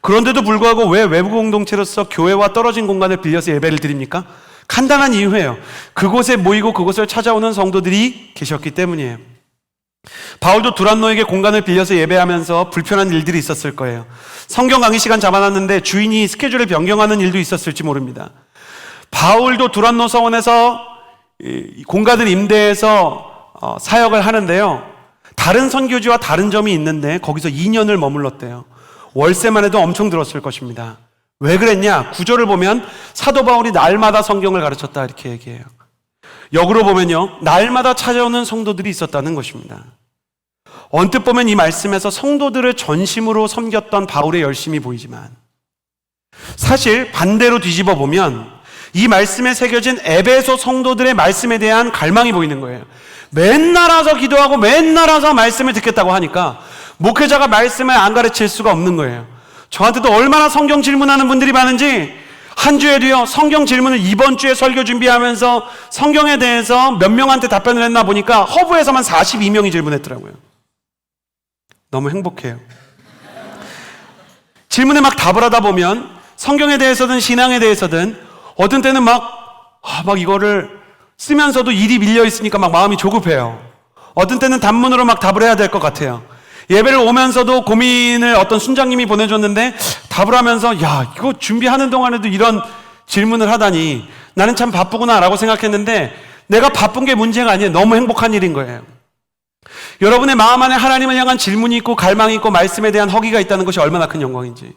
그런데도 불구하고 왜 외부 공동체로서 교회와 떨어진 공간을 빌려서 예배를 드립니까? 간단한 이유예요. 그곳에 모이고 그곳을 찾아오는 성도들이 계셨기 때문이에요. 바울도 두란노에게 공간을 빌려서 예배하면서 불편한 일들이 있었을 거예요. 성경 강의 시간 잡아놨는데 주인이 스케줄을 변경하는 일도 있었을지 모릅니다. 바울도 두란노 서원에서 공간을 임대해서 사역을 하는데요, 다른 선교지와 다른 점이 있는데 거기서 2년을 머물렀대요. 월세만 해도 엄청 들었을 것입니다. 왜 그랬냐? 구절을 보면 사도 바울이 날마다 성경을 가르쳤다 이렇게 얘기해요. 역으로 보면요, 날마다 찾아오는 성도들이 있었다는 것입니다. 언뜻 보면 이 말씀에서 성도들을 전심으로 섬겼던 바울의 열심이 보이지만, 사실 반대로 뒤집어 보면 이 말씀에 새겨진 에베소 성도들의 말씀에 대한 갈망이 보이는 거예요. 맨날 와서 기도하고 맨날 와서 말씀을 듣겠다고 하니까 목회자가 말씀을 안 가르칠 수가 없는 거예요. 저한테도 얼마나 성경 질문하는 분들이 많은지, 한 주에도요, 성경 질문을 이번 주에 설교 준비하면서 성경에 대해서 몇 명한테 답변을 했나 보니까 허브에서만 42명이 질문했더라고요. 너무 행복해요. 질문에 막 답을 하다 보면 성경에 대해서든 신앙에 대해서든 어떤 때는 막 이거를 쓰면서도 일이 밀려 있으니까 막 마음이 조급해요. 어떤 때는 단문으로 막 답을 해야 될 것 같아요. 예배를 오면서도 고민을 어떤 순장님이 보내줬는데 답을 하면서, 야, 이거 준비하는 동안에도 이런 질문을 하다니 나는 참 바쁘구나 라고 생각했는데, 내가 바쁜 게 문제가 아니에요. 너무 행복한 일인 거예요. 여러분의 마음 안에 하나님을 향한 질문이 있고 갈망이 있고 말씀에 대한 허기가 있다는 것이 얼마나 큰 영광인지.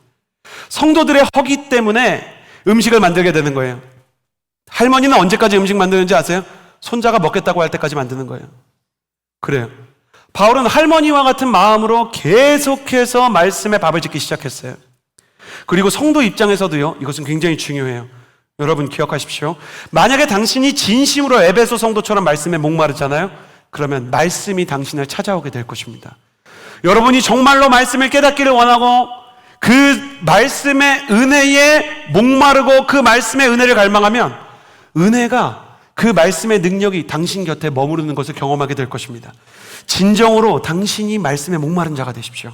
성도들의 허기 때문에 음식을 만들게 되는 거예요. 할머니는 언제까지 음식 만드는지 아세요? 손자가 먹겠다고 할 때까지 만드는 거예요. 그래요. 바울은 할머니와 같은 마음으로 계속해서 말씀의 밥을 짓기 시작했어요. 그리고 성도 입장에서도요, 이것은 굉장히 중요해요. 여러분 기억하십시오. 만약에 당신이 진심으로 에베소 성도처럼 말씀에 목마르잖아요. 그러면 말씀이 당신을 찾아오게 될 것입니다. 여러분이 정말로 말씀을 깨닫기를 원하고 그 말씀의 은혜에 목마르고 그 말씀의 은혜를 갈망하면 은혜가 그 말씀의 능력이 당신 곁에 머무르는 것을 경험하게 될 것입니다. 진정으로 당신이 말씀에 목마른 자가 되십시오.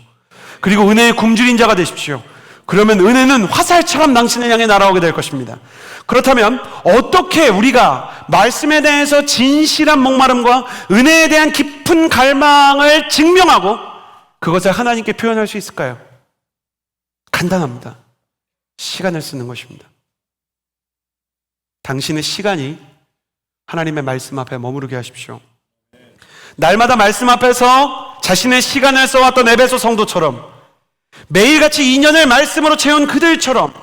그리고 은혜의 굶주린 자가 되십시오. 그러면 은혜는 화살처럼 당신을 향해 날아오게 될 것입니다. 그렇다면 어떻게 우리가 말씀에 대해서 진실한 목마름과 은혜에 대한 깊은 갈망을 증명하고 그것을 하나님께 표현할 수 있을까요? 간단합니다. 시간을 쓰는 것입니다. 당신의 시간이 하나님의 말씀 앞에 머무르게 하십시오. 날마다 말씀 앞에서 자신의 시간을 써왔던 에베소 성도처럼 매일같이 2년을 말씀으로 채운 그들처럼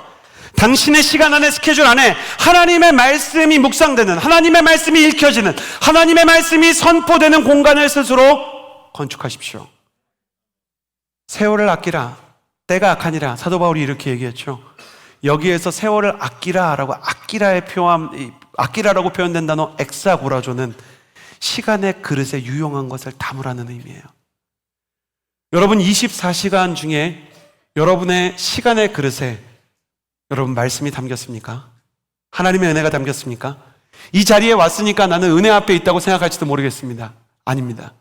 당신의 시간 안에 스케줄 안에 하나님의 말씀이 묵상되는, 하나님의 말씀이 읽혀지는, 하나님의 말씀이 선포되는 공간을 스스로 건축하십시오. 세월을 아끼라, 때가 악하니라. 사도 바울이 이렇게 얘기했죠. 여기에서 세월을 아끼라라고, 아끼라라고 표현된 단어 엑사고라조는 시간의 그릇에 유용한 것을 담으라는 의미예요. 여러분 24시간 중에 여러분의 시간의 그릇에 여러분 말씀이 담겼습니까? 하나님의 은혜가 담겼습니까? 이 자리에 왔으니까 나는 은혜 앞에 있다고 생각할지도 모르겠습니다. 아닙니다.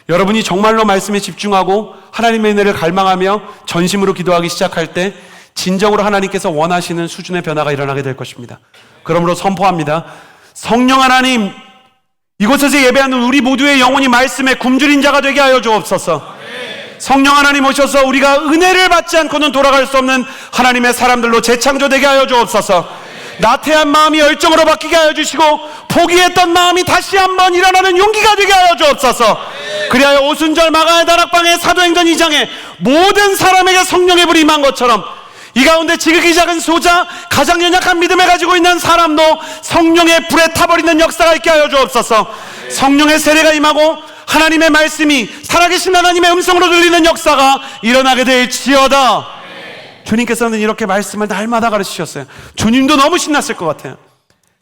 여러분이 정말로 말씀에 집중하고 하나님의 은혜를 갈망하며 전심으로 기도하기 시작할 때 진정으로 하나님께서 원하시는 수준의 변화가 일어나게 될 것입니다. 그러므로 선포합니다. 성령 하나님, 이곳에서 예배하는 우리 모두의 영혼이 말씀에 굶주린 자가 되게 하여 주옵소서. 성령 하나님 오셔서 우리가 은혜를 받지 않고는 돌아갈 수 없는 하나님의 사람들로 재창조되게 하여 주옵소서. 나태한 마음이 열정으로 바뀌게 하여 주시고 포기했던 마음이 다시 한번 일어나는 용기가 되게 하여 주옵소서. 그리하여 오순절 마가의 다락방의 사도행전 2장에 모든 사람에게 성령의 불이 임한 것처럼 이 가운데 지극히 작은 소자, 가장 연약한 믿음을 가지고 있는 사람도 성령의 불에 타버리는 역사가 있게 하여 주옵소서. 성령의 세례가 임하고 하나님의 말씀이 살아계신 하나님의 음성으로 들리는 역사가 일어나게 될지어다. 주님께서는 이렇게 말씀을 날마다 가르치셨어요. 주님도 너무 신났을 것 같아요.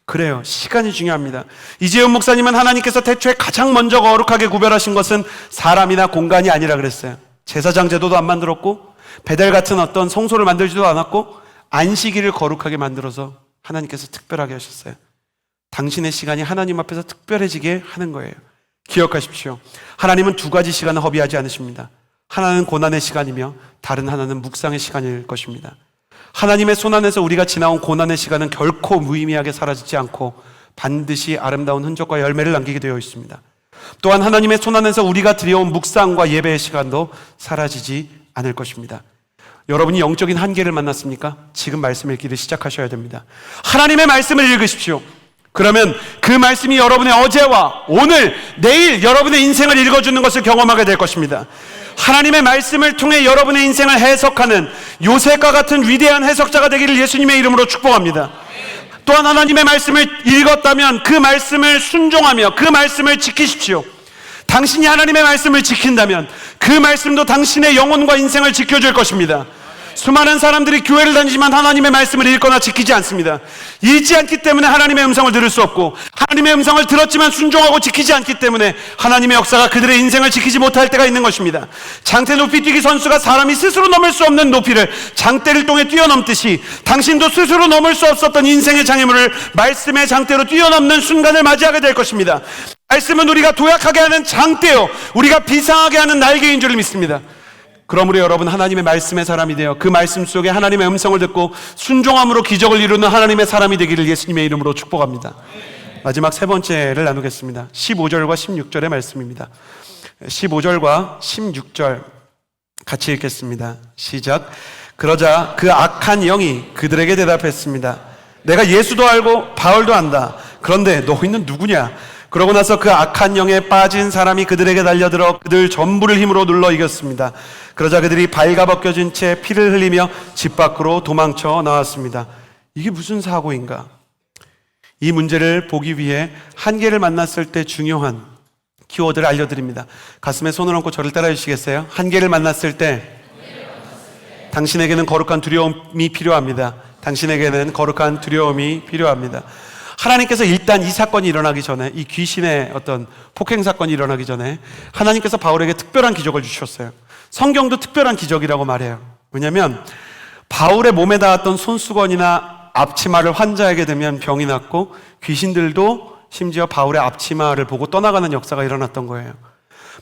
그래요. 시간이 중요합니다. 이재훈 목사님은 하나님께서 태초에 가장 먼저 거룩하게 구별하신 것은 사람이나 공간이 아니라 그랬어요. 제사장 제도도 안 만들었고 베델 같은 어떤 성소를 만들지도 않았고 안식일을 거룩하게 만들어서 하나님께서 특별하게 하셨어요. 당신의 시간이 하나님 앞에서 특별해지게 하는 거예요. 기억하십시오. 하나님은 두 가지 시간을 허비하지 않으십니다. 하나는 고난의 시간이며 다른 하나는 묵상의 시간일 것입니다. 하나님의 손 안에서 우리가 지나온 고난의 시간은 결코 무의미하게 사라지지 않고 반드시 아름다운 흔적과 열매를 남기게 되어 있습니다. 또한 하나님의 손 안에서 우리가 드려온 묵상과 예배의 시간도 사라지지 않을 것입니다. 여러분이 영적인 한계를 만났습니까? 지금 말씀 읽기를 시작하셔야 됩니다. 하나님의 말씀을 읽으십시오. 그러면 그 말씀이 여러분의 어제와 오늘, 내일 여러분의 인생을 읽어주는 것을 경험하게 될 것입니다. 하나님의 말씀을 통해 여러분의 인생을 해석하는 요셉과 같은 위대한 해석자가 되기를 예수님의 이름으로 축복합니다. 또한 하나님의 말씀을 읽었다면 그 말씀을 순종하며 그 말씀을 지키십시오. 당신이 하나님의 말씀을 지킨다면 그 말씀도 당신의 영혼과 인생을 지켜줄 것입니다. 수많은 사람들이 교회를 다니지만 하나님의 말씀을 읽거나 지키지 않습니다. 읽지 않기 때문에 하나님의 음성을 들을 수 없고 하나님의 음성을 들었지만 순종하고 지키지 않기 때문에 하나님의 역사가 그들의 인생을 지키지 못할 때가 있는 것입니다. 장대 높이 뛰기 선수가 사람이 스스로 넘을 수 없는 높이를 장대를 통해 뛰어넘듯이 당신도 스스로 넘을 수 없었던 인생의 장애물을 말씀의 장대로 뛰어넘는 순간을 맞이하게 될 것입니다. 말씀은 우리가 도약하게 하는 장대요, 우리가 비상하게 하는 날개인 줄 믿습니다. 그러므로 여러분 하나님의 말씀의 사람이 되어 그 말씀 속에 하나님의 음성을 듣고 순종함으로 기적을 이루는 하나님의 사람이 되기를 예수님의 이름으로 축복합니다. 마지막 세 번째를 나누겠습니다. 15절과 16절의 말씀입니다. 15절과 16절 같이 읽겠습니다. 시작. 그러자 그 악한 영이 그들에게 대답했습니다. 내가 예수도 알고 바울도 안다. 그런데 너희는 누구냐? 그러고 나서 그 악한 영에 빠진 사람이 그들에게 달려들어 그들 전부를 힘으로 눌러 이겼습니다. 그러자 그들이 발가벗겨진 채 피를 흘리며 집 밖으로 도망쳐 나왔습니다. 이게 무슨 사고인가? 이 문제를 보기 위해 한계를 만났을 때 중요한 키워드를 알려드립니다. 가슴에 손을 얹고 저를 따라해 주시겠어요? 한계를 만났을 때 당신에게는 거룩한 두려움이 필요합니다. 당신에게는 거룩한 두려움이 필요합니다. 하나님께서 일단 이 사건이 일어나기 전에, 이 귀신의 어떤 폭행 사건이 일어나기 전에 하나님께서 바울에게 특별한 기적을 주셨어요. 성경도 특별한 기적이라고 말해요. 왜냐하면 바울의 몸에 닿았던 손수건이나 앞치마를 환자에게 대면 병이 낫고 귀신들도 심지어 바울의 앞치마를 보고 떠나가는 역사가 일어났던 거예요.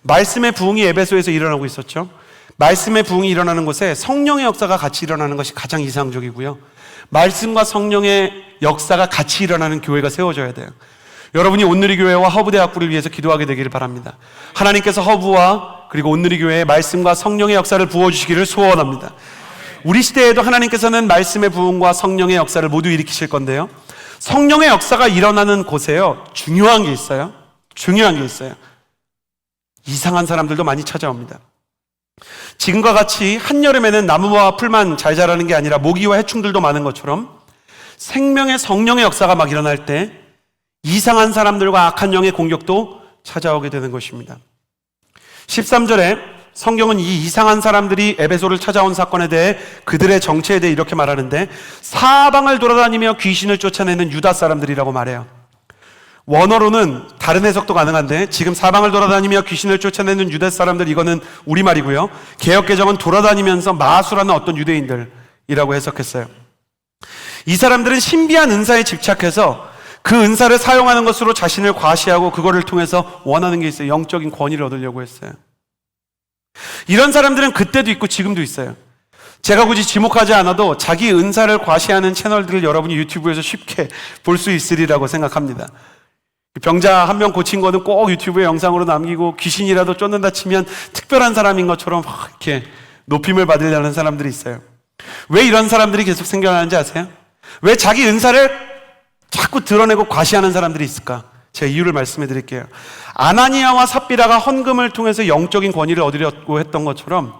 말씀의 부흥이 에베소에서 일어나고 있었죠. 말씀의 부흥이 일어나는 곳에 성령의 역사가 같이 일어나는 것이 가장 이상적이고요. 말씀과 성령의 역사가 같이 일어나는 교회가 세워져야 돼요. 여러분이 온누리교회와 허브대학부를 위해서 기도하게 되기를 바랍니다. 하나님께서 허브와 그리고 온누리교회의 말씀과 성령의 역사를 부어주시기를 소원합니다. 우리 시대에도 하나님께서는 말씀의 부흥과 성령의 역사를 모두 일으키실 건데요, 성령의 역사가 일어나는 곳에요, 중요한 게 있어요. 이상한 사람들도 많이 찾아옵니다. 지금과 같이 한여름에는 나무와 풀만 잘 자라는 게 아니라 모기와 해충들도 많은 것처럼 생명의 성령의 역사가 막 일어날 때 이상한 사람들과 악한 영의 공격도 찾아오게 되는 것입니다. 13절에 성경은 이 이상한 사람들이 에베소를 찾아온 사건에 대해 그들의 정체에 대해 이렇게 말하는데, 사방을 돌아다니며 귀신을 쫓아내는 유다 사람들이라고 말해요. 원어로는 다른 해석도 가능한데, 지금 사방을 돌아다니며 귀신을 쫓아내는 유대 사람들, 이거는 우리말이고요. 개역개정은 돌아다니면서 마술하는 어떤 유대인들이라고 해석했어요. 이 사람들은 신비한 은사에 집착해서 그 은사를 사용하는 것으로 자신을 과시하고 그거를 통해서 원하는 게 있어요. 영적인 권위를 얻으려고 했어요. 이런 사람들은 그때도 있고 지금도 있어요. 제가 굳이 지목하지 않아도 자기 은사를 과시하는 채널들을 여러분이 유튜브에서 쉽게 볼 수 있으리라고 생각합니다. 병자 한 명 고친 거는 꼭 유튜브에 영상으로 남기고, 귀신이라도 쫓는다 치면 특별한 사람인 것처럼 막 이렇게 높임을 받으려는 사람들이 있어요. 왜 이런 사람들이 계속 생겨나는지 아세요? 왜 자기 은사를 자꾸 드러내고 과시하는 사람들이 있을까? 제가 이유를 말씀해 드릴게요. 아나니아와 삽비라가 헌금을 통해서 영적인 권위를 얻으려고 했던 것처럼,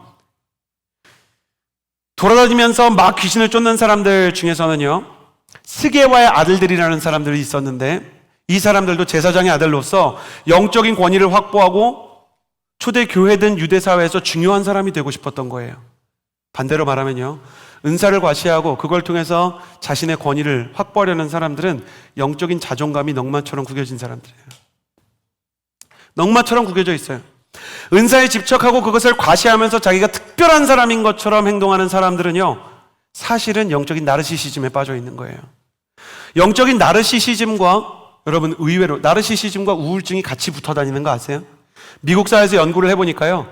돌아다니면서 막 귀신을 쫓는 사람들 중에서는요, 스게와의 아들들이라는 사람들이 있었는데, 이 사람들도 제사장의 아들로서 영적인 권위를 확보하고 초대 교회든 유대 사회에서 중요한 사람이 되고 싶었던 거예요. 반대로 말하면요, 은사를 과시하고 그걸 통해서 자신의 권위를 확보하려는 사람들은 영적인 자존감이 넝마처럼 구겨진 사람들이에요. 넝마처럼 구겨져 있어요. 은사에 집착하고 그것을 과시하면서 자기가 특별한 사람인 것처럼 행동하는 사람들은요, 사실은 영적인 나르시시즘에 빠져 있는 거예요. 영적인 나르시시즘과, 여러분 의외로 나르시시즘과 우울증이 같이 붙어 다니는 거 아세요? 미국 사회에서 연구를 해보니까요,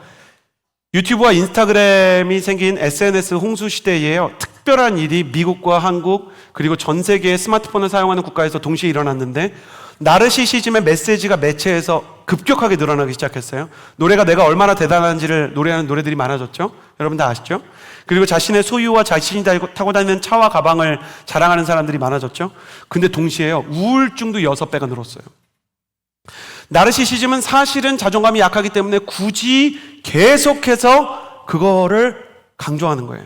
유튜브와 인스타그램이 생긴 SNS 홍수 시대에요, 특별한 일이 미국과 한국 그리고 전 세계의 스마트폰을 사용하는 국가에서 동시에 일어났는데, 나르시시즘의 메시지가 매체에서 급격하게 늘어나기 시작했어요. 노래가 내가 얼마나 대단한지를 노래하는 노래들이 많아졌죠. 여러분 다 아시죠? 그리고 자신의 소유와 자신이 타고 다니는 차와 가방을 자랑하는 사람들이 많아졌죠. 근데 동시에요, 우울증도 6배가 늘었어요. 나르시시즘은 사실은 자존감이 약하기 때문에 굳이 계속해서 그거를 강조하는 거예요.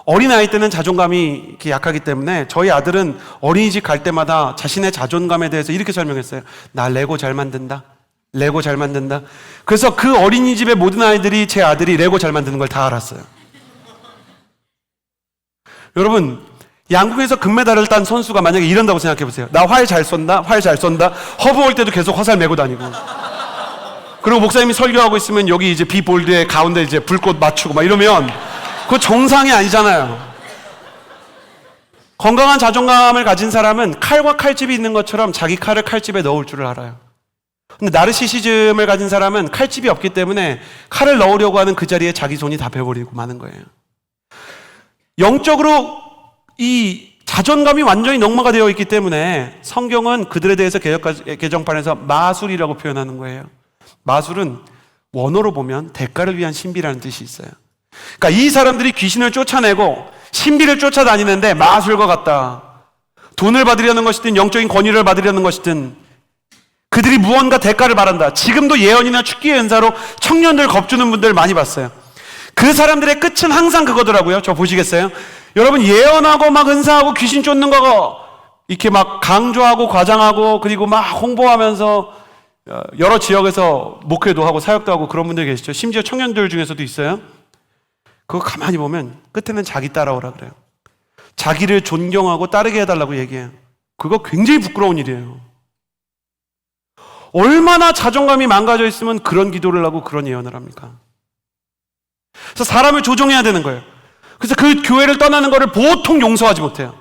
어린아이 때는 자존감이 이렇게 약하기 때문에 저희 아들은 어린이집 갈 때마다 자신의 자존감에 대해서 이렇게 설명했어요. 나 레고 잘 만든다. 레고 잘 만든다. 그래서 그 어린이집의 모든 아이들이 제 아들이 레고 잘 만드는 걸 다 알았어요. 여러분, 양궁에서 금메달을 딴 선수가 만약에 이런다고 생각해 보세요. 나 활 잘 쏜다. 활 잘 쏜다. 허브 올 때도 계속 화살 메고 다니고. 그리고 목사님이 설교하고 있으면 여기 이제 비볼드의 가운데 이제 불꽃 맞추고 막 이러면 그거 정상이 아니잖아요. 건강한 자존감을 가진 사람은 칼과 칼집이 있는 것처럼 자기 칼을 칼집에 넣을 줄을 알아요. 근데 나르시시즘을 가진 사람은 칼집이 없기 때문에 칼을 넣으려고 하는 그 자리에 자기 손이 다 베버리고 마는 거예요. 영적으로 이 자존감이 완전히 넉마가 되어 있기 때문에 성경은 그들에 대해서 개정판에서 마술이라고 표현하는 거예요. 마술은 원어로 보면 대가를 위한 신비라는 뜻이 있어요. 그러니까 이 사람들이 귀신을 쫓아내고 신비를 쫓아다니는데 마술과 같다. 돈을 받으려는 것이든 영적인 권위를 받으려는 것이든 그들이 무언가 대가를 바란다. 지금도 예언이나 축기의 은사로 청년들 겁주는 분들 많이 봤어요. 그 사람들의 끝은 항상 그거더라고요. 저 보시겠어요? 여러분, 예언하고 막 은사하고 귀신 쫓는 거 이렇게 막 강조하고 과장하고 그리고 막 홍보하면서 여러 지역에서 목회도 하고 사역도 하고 그런 분들 계시죠. 심지어 청년들 중에서도 있어요. 그거 가만히 보면 끝에는 자기 따라오라 그래요. 자기를 존경하고 따르게 해달라고 얘기해요. 그거 굉장히 부끄러운 일이에요. 얼마나 자존감이 망가져 있으면 그런 기도를 하고 그런 예언을 합니까? 그래서 사람을 조종해야 되는 거예요. 그래서 그 교회를 떠나는 거를 보통 용서하지 못해요.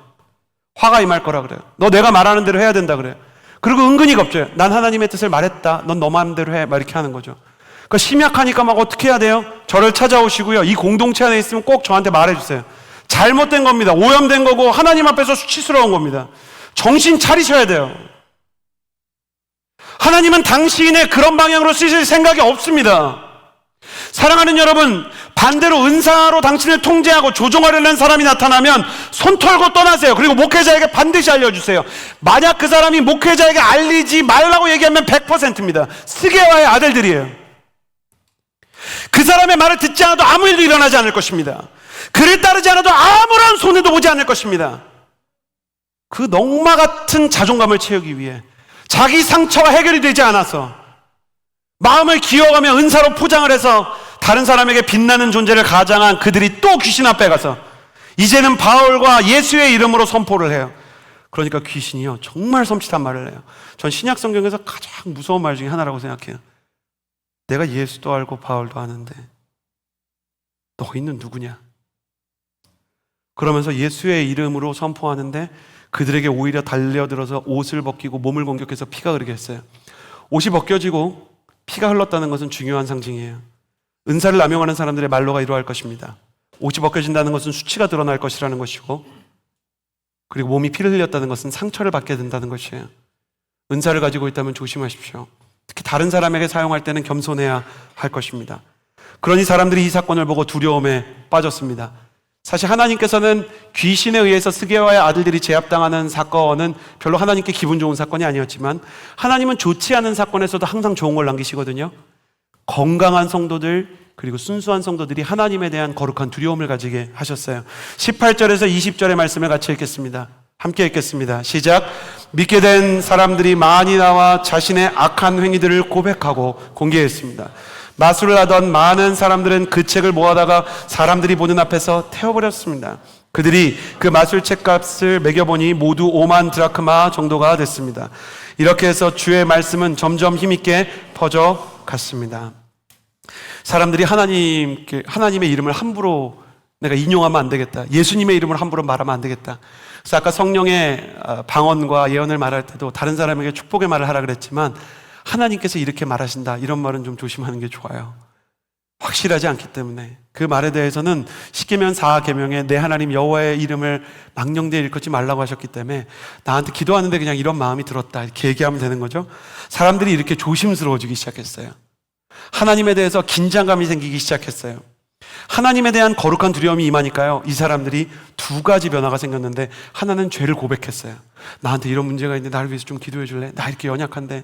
화가 임할 거라 그래요. 너 내가 말하는 대로 해야 된다 그래요. 그리고 은근히 겁줘요. 난 하나님의 뜻을 말했다. 넌 너 마음대로 해. 막 이렇게 하는 거죠. 그러니까 심약하니까 막 어떻게 해야 돼요? 저를 찾아오시고요. 이 공동체 안에 있으면 꼭 저한테 말해주세요. 잘못된 겁니다. 오염된 거고 하나님 앞에서 수치스러운 겁니다. 정신 차리셔야 돼요. 하나님은 당신의 그런 방향으로 쓰실 생각이 없습니다. 사랑하는 여러분, 반대로 은사로 당신을 통제하고 조종하려는 사람이 나타나면 손 털고 떠나세요. 그리고 목회자에게 반드시 알려주세요. 만약 그 사람이 목회자에게 알리지 말라고 얘기하면 100%입니다. 스게와의 아들들이에요. 그 사람의 말을 듣지 않아도 아무 일도 일어나지 않을 것입니다. 그를 따르지 않아도 아무런 손해도 보지 않을 것입니다. 그 넝마 같은 자존감을 채우기 위해 자기 상처가 해결이 되지 않아서 마음을 기어가며 은사로 포장을 해서 다른 사람에게 빛나는 존재를 가장한 그들이 또 귀신 앞에 가서 이제는 바울과 예수의 이름으로 선포를 해요. 그러니까 귀신이요 정말 섬찟한 말을 해요. 전 신약 성경에서 가장 무서운 말 중에 하나라고 생각해요. 내가 예수도 알고 바울도 아는데 너희는 누구냐? 그러면서 예수의 이름으로 선포하는데 그들에게 오히려 달려들어서 옷을 벗기고 몸을 공격해서 피가 흐르게 했어요. 옷이 벗겨지고 피가 흘렀다는 것은 중요한 상징이에요. 은사를 남용하는 사람들의 말로가 이루어질 것입니다. 옷이 벗겨진다는 것은 수치가 드러날 것이라는 것이고, 그리고 몸이 피를 흘렸다는 것은 상처를 받게 된다는 것이에요. 은사를 가지고 있다면 조심하십시오. 특히 다른 사람에게 사용할 때는 겸손해야 할 것입니다. 그러니 사람들이 이 사건을 보고 두려움에 빠졌습니다. 사실 하나님께서는 귀신에 의해서 스게와의 아들들이 제압당하는 사건은 별로 하나님께 기분 좋은 사건이 아니었지만 하나님은 좋지 않은 사건에서도 항상 좋은 걸 남기시거든요. 건강한 성도들 그리고 순수한 성도들이 하나님에 대한 거룩한 두려움을 가지게 하셨어요. 18절에서 20절의 말씀을 같이 읽겠습니다. 함께 읽겠습니다. 시작. 믿게 된 사람들이 많이 나와 자신의 악한 행위들을 고백하고 공개했습니다. 마술을 하던 많은 사람들은 그 책을 모아다가 사람들이 보는 앞에서 태워버렸습니다. 그들이 그 마술책 값을 매겨보니 모두 5만 드라크마 정도가 됐습니다. 이렇게 해서 주의 말씀은 점점 힘있게 퍼져갔습니다. 사람들이 하나님의 이름을 함부로 내가 인용하면 안 되겠다. 예수님의 이름을 함부로 말하면 안 되겠다. 그래서 아까 성령의 방언과 예언을 말할 때도 다른 사람에게 축복의 말을 하라 그랬지만 하나님께서 이렇게 말하신다, 이런 말은 좀 조심하는 게 좋아요. 확실하지 않기 때문에 그 말에 대해서는 십계명 4계명에 내 하나님 여호와의 이름을 망령되이 일컫지 말라고 하셨기 때문에 나한테 기도하는데 그냥 이런 마음이 들었다 이렇게 얘기하면 되는 거죠. 사람들이 이렇게 조심스러워지기 시작했어요. 하나님에 대해서 긴장감이 생기기 시작했어요. 하나님에 대한 거룩한 두려움이 임하니까요, 이 사람들이 두 가지 변화가 생겼는데, 하나는 죄를 고백했어요. 나한테 이런 문제가 있는데 나를 위해서 좀 기도해 줄래? 나 이렇게 연약한데.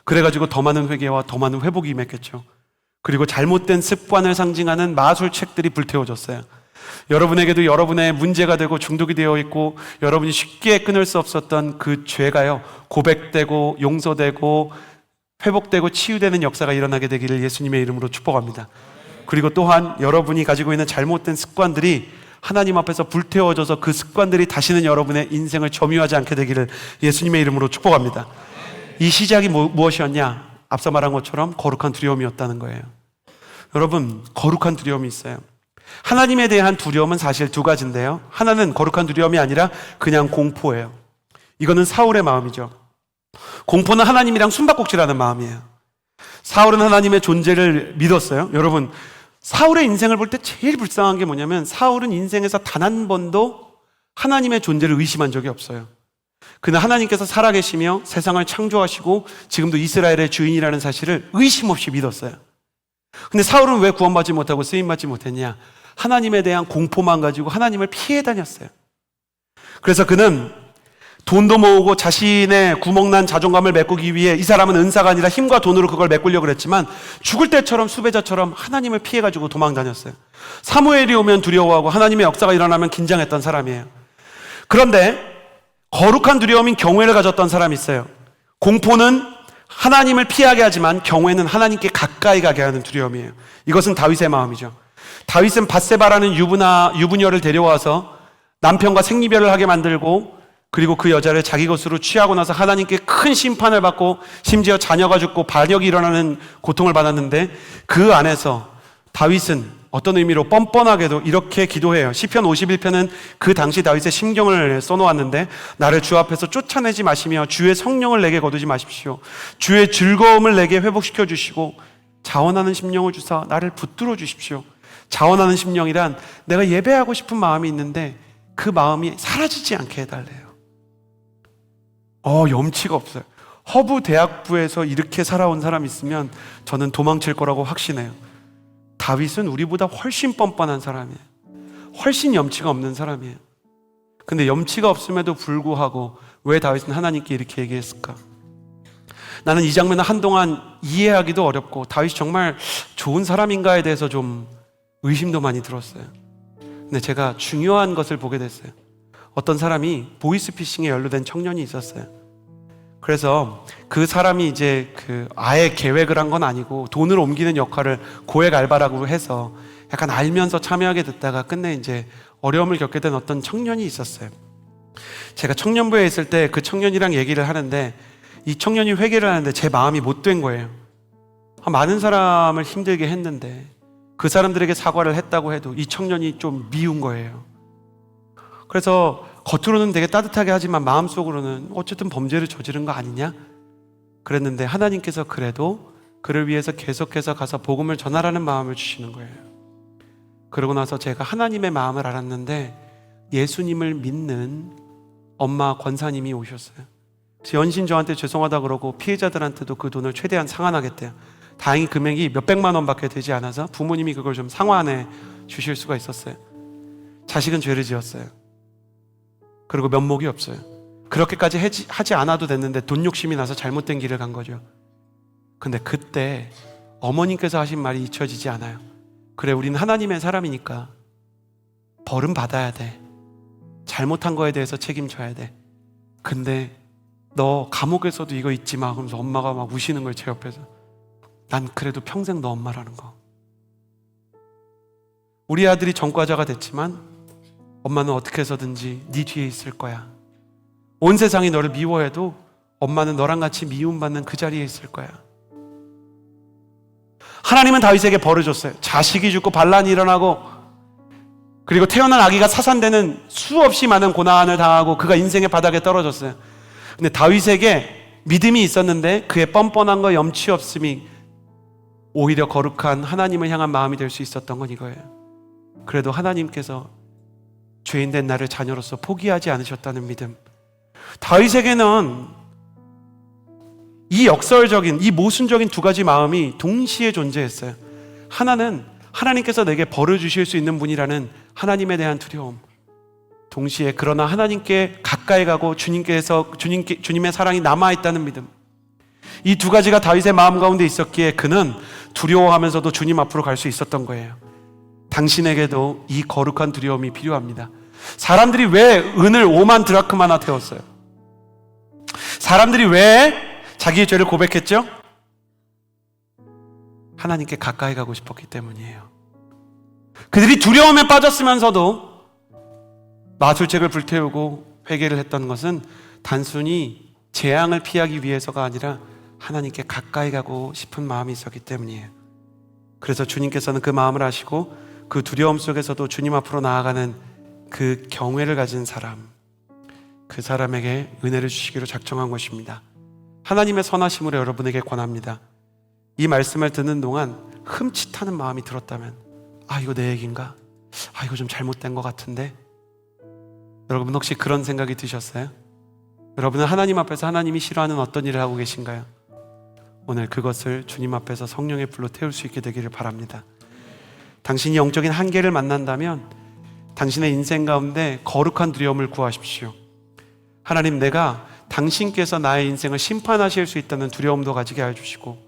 그래가지고 더 많은 회개와 더 많은 회복이 임했겠죠. 그리고 잘못된 습관을 상징하는 마술책들이 불태워졌어요. 여러분에게도 여러분의 문제가 되고 중독이 되어 있고 여러분이 쉽게 끊을 수 없었던 그 죄가요, 고백되고 용서되고 회복되고 치유되는 역사가 일어나게 되기를 예수님의 이름으로 축복합니다. 그리고 또한 여러분이 가지고 있는 잘못된 습관들이 하나님 앞에서 불태워져서 그 습관들이 다시는 여러분의 인생을 점유하지 않게 되기를 예수님의 이름으로 축복합니다. 이 시작이 무엇이었냐? 앞서 말한 것처럼 거룩한 두려움이었다는 거예요. 여러분, 거룩한 두려움이 있어요. 하나님에 대한 두려움은 사실 두 가지인데요, 하나는 거룩한 두려움이 아니라 그냥 공포예요. 이거는 사울의 마음이죠. 공포는 하나님이랑 숨바꼭질하는 마음이에요. 사울은 하나님의 존재를 믿었어요. 여러분, 사울의 인생을 볼 때 제일 불쌍한 게 뭐냐면, 사울은 인생에서 단 한 번도 하나님의 존재를 의심한 적이 없어요. 그는 하나님께서 살아계시며 세상을 창조하시고 지금도 이스라엘의 주인이라는 사실을 의심 없이 믿었어요. 근데 사울은 왜 구원받지 못하고 쓰임받지 못했냐? 하나님에 대한 공포만 가지고 하나님을 피해 다녔어요. 그래서 그는 돈도 모으고 자신의 구멍난 자존감을 메꾸기 위해, 이 사람은 은사가 아니라 힘과 돈으로 그걸 메꾸려고 그랬지만 죽을 때처럼 수배자처럼 하나님을 피해가지고 도망 다녔어요. 사무엘이 오면 두려워하고 하나님의 역사가 일어나면 긴장했던 사람이에요. 그런데 거룩한 두려움인 경외를 가졌던 사람이 있어요. 공포는 하나님을 피하게 하지만 경외는 하나님께 가까이 가게 하는 두려움이에요. 이것은 다윗의 마음이죠. 다윗은 밧세바라는 유부녀를 데려와서 남편과 생리별을 하게 만들고, 그리고 그 여자를 자기 것으로 취하고 나서 하나님께 큰 심판을 받고 심지어 자녀가 죽고 반역이 일어나는 고통을 받았는데, 그 안에서 다윗은 어떤 의미로 뻔뻔하게도 이렇게 기도해요. 시편 51편은 그 당시 다윗의 심경을 써놓았는데, 나를 주 앞에서 쫓아내지 마시며 주의 성령을 내게 거두지 마십시오. 주의 즐거움을 내게 회복시켜 주시고 자원하는 심령을 주사 나를 붙들어 주십시오. 자원하는 심령이란 내가 예배하고 싶은 마음이 있는데 그 마음이 사라지지 않게 해달래요. 염치가 없어요. 허브 대학부에서 이렇게 살아온 사람 있으면 저는 도망칠 거라고 확신해요. 다윗은 우리보다 훨씬 뻔뻔한 사람이에요. 훨씬 염치가 없는 사람이에요. 근데 염치가 없음에도 불구하고 왜 다윗은 하나님께 이렇게 얘기했을까? 나는 이 장면을 한동안 이해하기도 어렵고 다윗이 정말 좋은 사람인가에 대해서 좀 의심도 많이 들었어요. 근데 제가 중요한 것을 보게 됐어요. 어떤 사람이 보이스피싱에 연루된 청년이 있었어요. 그래서 그 사람이 이제 아예 계획을 한 건 아니고 돈을 옮기는 역할을 고액 알바라고 해서 약간 알면서 참여하게 됐다가 끝내 이제 어려움을 겪게 된 어떤 청년이 있었어요. 제가 청년부에 있을 때 그 청년이랑 얘기를 하는데, 이 청년이 회개를 하는데 제 마음이 못된 거예요. 많은 사람을 힘들게 했는데 그 사람들에게 사과를 했다고 해도 이 청년이 좀 미운 거예요. 그래서 겉으로는 되게 따뜻하게 하지만 마음속으로는 어쨌든 범죄를 저지른 거 아니냐? 그랬는데 하나님께서 그래도 그를 위해서 계속해서 가서 복음을 전하라는 마음을 주시는 거예요. 그러고 나서 제가 하나님의 마음을 알았는데, 예수님을 믿는 엄마 권사님이 오셨어요. 그래서 연신 저한테 죄송하다 그러고 피해자들한테도 그 돈을 최대한 상환하겠대요. 다행히 금액이 몇백만 원밖에 되지 않아서 부모님이 그걸 좀 상환해 주실 수가 있었어요. 자식은 죄를 지었어요. 그리고 면목이 없어요. 그렇게까지 하지 않아도 됐는데 돈 욕심이 나서 잘못된 길을 간 거죠. 근데 그때 어머님께서 하신 말이 잊혀지지 않아요. 그래, 우리는 하나님의 사람이니까 벌은 받아야 돼. 잘못한 거에 대해서 책임져야 돼. 근데 너 감옥에서도 이거 잊지 마. 그러면서 엄마가 막 우시는 거예요, 제 옆에서. 난 그래도 평생 너 엄마라는 거. 우리 아들이 전과자가 됐지만 엄마는 어떻게 해서든지 네 뒤에 있을 거야. 온 세상이 너를 미워해도 엄마는 너랑 같이 미움받는 그 자리에 있을 거야. 하나님은 다윗에게 벌을 줬어요. 자식이 죽고 반란이 일어나고, 그리고 태어난 아기가 사산되는 수없이 많은 고난을 당하고 그가 인생의 바닥에 떨어졌어요. 근데 다윗에게 믿음이 있었는데 그의 뻔뻔함과 염치 없음이 오히려 거룩한 하나님을 향한 마음이 될 수 있었던 건 이거예요. 그래도 하나님께서 죄인된 나를 자녀로서 포기하지 않으셨다는 믿음. 다윗에게는 이 역설적인, 이 모순적인 두 가지 마음이 동시에 존재했어요. 하나는 하나님께서 내게 벌을 주실 수 있는 분이라는 하나님에 대한 두려움. 동시에 그러나 하나님께 가까이 가고 주님의 사랑이 남아있다는 믿음. 이 두 가지가 다윗의 마음 가운데 있었기에 그는 두려워하면서도 주님 앞으로 갈 수 있었던 거예요. 당신에게도 이 거룩한 두려움이 필요합니다. 사람들이 왜 은을 5만 드라크마나 태웠어요? 사람들이 왜 자기의 죄를 고백했죠? 하나님께 가까이 가고 싶었기 때문이에요. 그들이 두려움에 빠졌으면서도 마술책을 불태우고 회개를 했던 것은 단순히 재앙을 피하기 위해서가 아니라 하나님께 가까이 가고 싶은 마음이 있었기 때문이에요. 그래서 주님께서는 그 마음을 아시고 그 두려움 속에서도 주님 앞으로 나아가는 그 경외를 가진 사람, 그 사람에게 은혜를 주시기로 작정한 것입니다. 하나님의 선하심으로 여러분에게 권합니다. 이 말씀을 듣는 동안 흠칫하는 마음이 들었다면, 이거 내 얘기인가? 이거 좀 잘못된 것 같은데? 여러분 혹시 그런 생각이 드셨어요? 여러분은 하나님 앞에서 하나님이 싫어하는 어떤 일을 하고 계신가요? 오늘 그것을 주님 앞에서 성령의 불로 태울 수 있게 되기를 바랍니다. 당신이 영적인 한계를 만난다면 당신의 인생 가운데 거룩한 두려움을 구하십시오. 하나님, 내가 당신께서 나의 인생을 심판하실 수 있다는 두려움도 가지게 해주시고,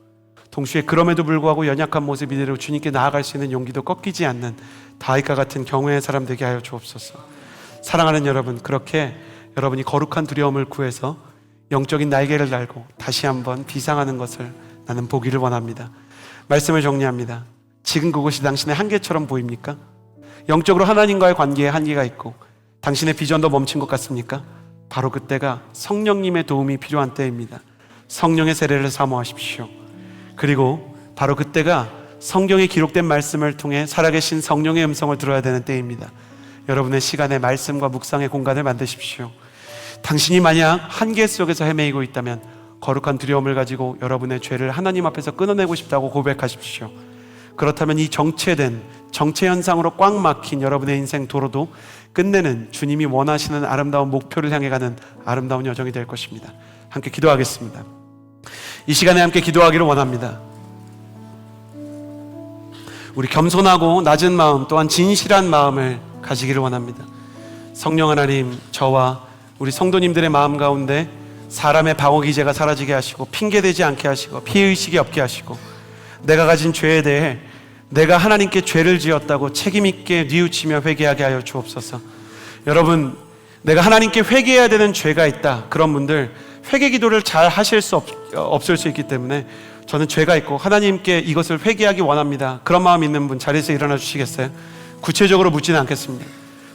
동시에 그럼에도 불구하고 연약한 모습 이대로 주님께 나아갈 수 있는 용기도 꺾이지 않는 다윗과 같은 경외의 사람 되게 하여 주옵소서. 사랑하는 여러분, 그렇게 여러분이 거룩한 두려움을 구해서 영적인 날개를 달고 다시 한번 비상하는 것을 나는 보기를 원합니다. 말씀을 정리합니다. 지금 그것이 당신의 한계처럼 보입니까? 영적으로 하나님과의 관계에 한계가 있고 당신의 비전도 멈춘 것 같습니까? 바로 그때가 성령님의 도움이 필요한 때입니다. 성령의 세례를 사모하십시오. 그리고 바로 그때가 성경에 기록된 말씀을 통해 살아계신 성령의 음성을 들어야 되는 때입니다. 여러분의 시간에 말씀과 묵상의 공간을 만드십시오. 당신이 만약 한계 속에서 헤매이고 있다면 거룩한 두려움을 가지고 여러분의 죄를 하나님 앞에서 끊어내고 싶다고 고백하십시오. 그렇다면 이 정체 현상으로 꽉 막힌 여러분의 인생 도로도 끝내는 주님이 원하시는 아름다운 목표를 향해 가는 아름다운 여정이 될 것입니다. 함께 기도하겠습니다. 이 시간에 함께 기도하기를 원합니다. 우리 겸손하고 낮은 마음 또한 진실한 마음을 가지기를 원합니다. 성령 하나님, 저와 우리 성도님들의 마음 가운데 사람의 방어 기제가 사라지게 하시고 핑계대지 않게 하시고 피해의식이 없게 하시고 내가 가진 죄에 대해 내가 하나님께 죄를 지었다고 책임있게 뉘우치며 회개하게 하여 주옵소서. 여러분, 내가 하나님께 회개해야 되는 죄가 있다, 그런 분들 회개 기도를 잘 하실 수 없을 수 있기 때문에 저는 죄가 있고 하나님께 이것을 회개하기 원합니다, 그런 마음 있는 분 자리에서 일어나 주시겠어요? 구체적으로 묻지는 않겠습니다.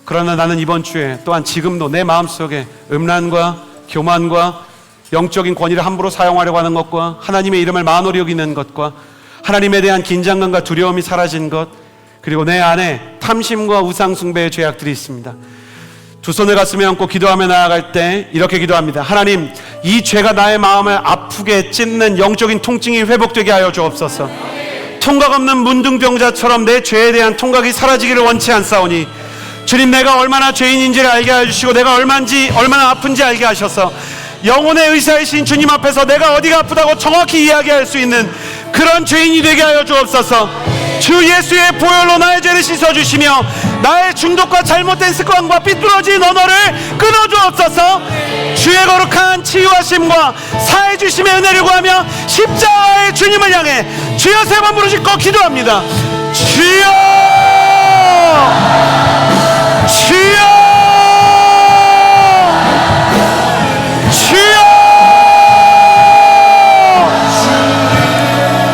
그러나 나는 이번 주에 또한 지금도 내 마음속에 음란과 교만과 영적인 권위를 함부로 사용하려고 하는 것과 하나님의 이름을 만홀히 여기는 것과 하나님에 대한 긴장감과 두려움이 사라진 것, 그리고 내 안에 탐심과 우상 숭배의 죄악들이 있습니다. 두 손을 가슴에 얹고 기도하며 나아갈 때 이렇게 기도합니다. 하나님, 이 죄가 나의 마음을 아프게 찢는 영적인 통증이 회복되게 하여 주옵소서. 통각 없는 문둥병자처럼 내 죄에 대한 통각이 사라지기를 원치 않사오니 주님, 내가 얼마나 죄인인지를 알게 해주시고 내가 얼마나 아픈지 알게 하셔서 영혼의 의사이신 주님 앞에서 내가 어디가 아프다고 정확히 이야기할 수 있는 그런 죄인이 되게 하여 주옵소서. 주 예수의 보혈로 나의 죄를 씻어주시며 나의 중독과 잘못된 습관과 삐뚤어진 언어를 끊어주옵소서. 주의 거룩한 치유하심과 사해 주심의 은혜를 구하며 십자가의 주님을 향해 주여 세 번 부르짖고 기도합니다. 주여, 주여,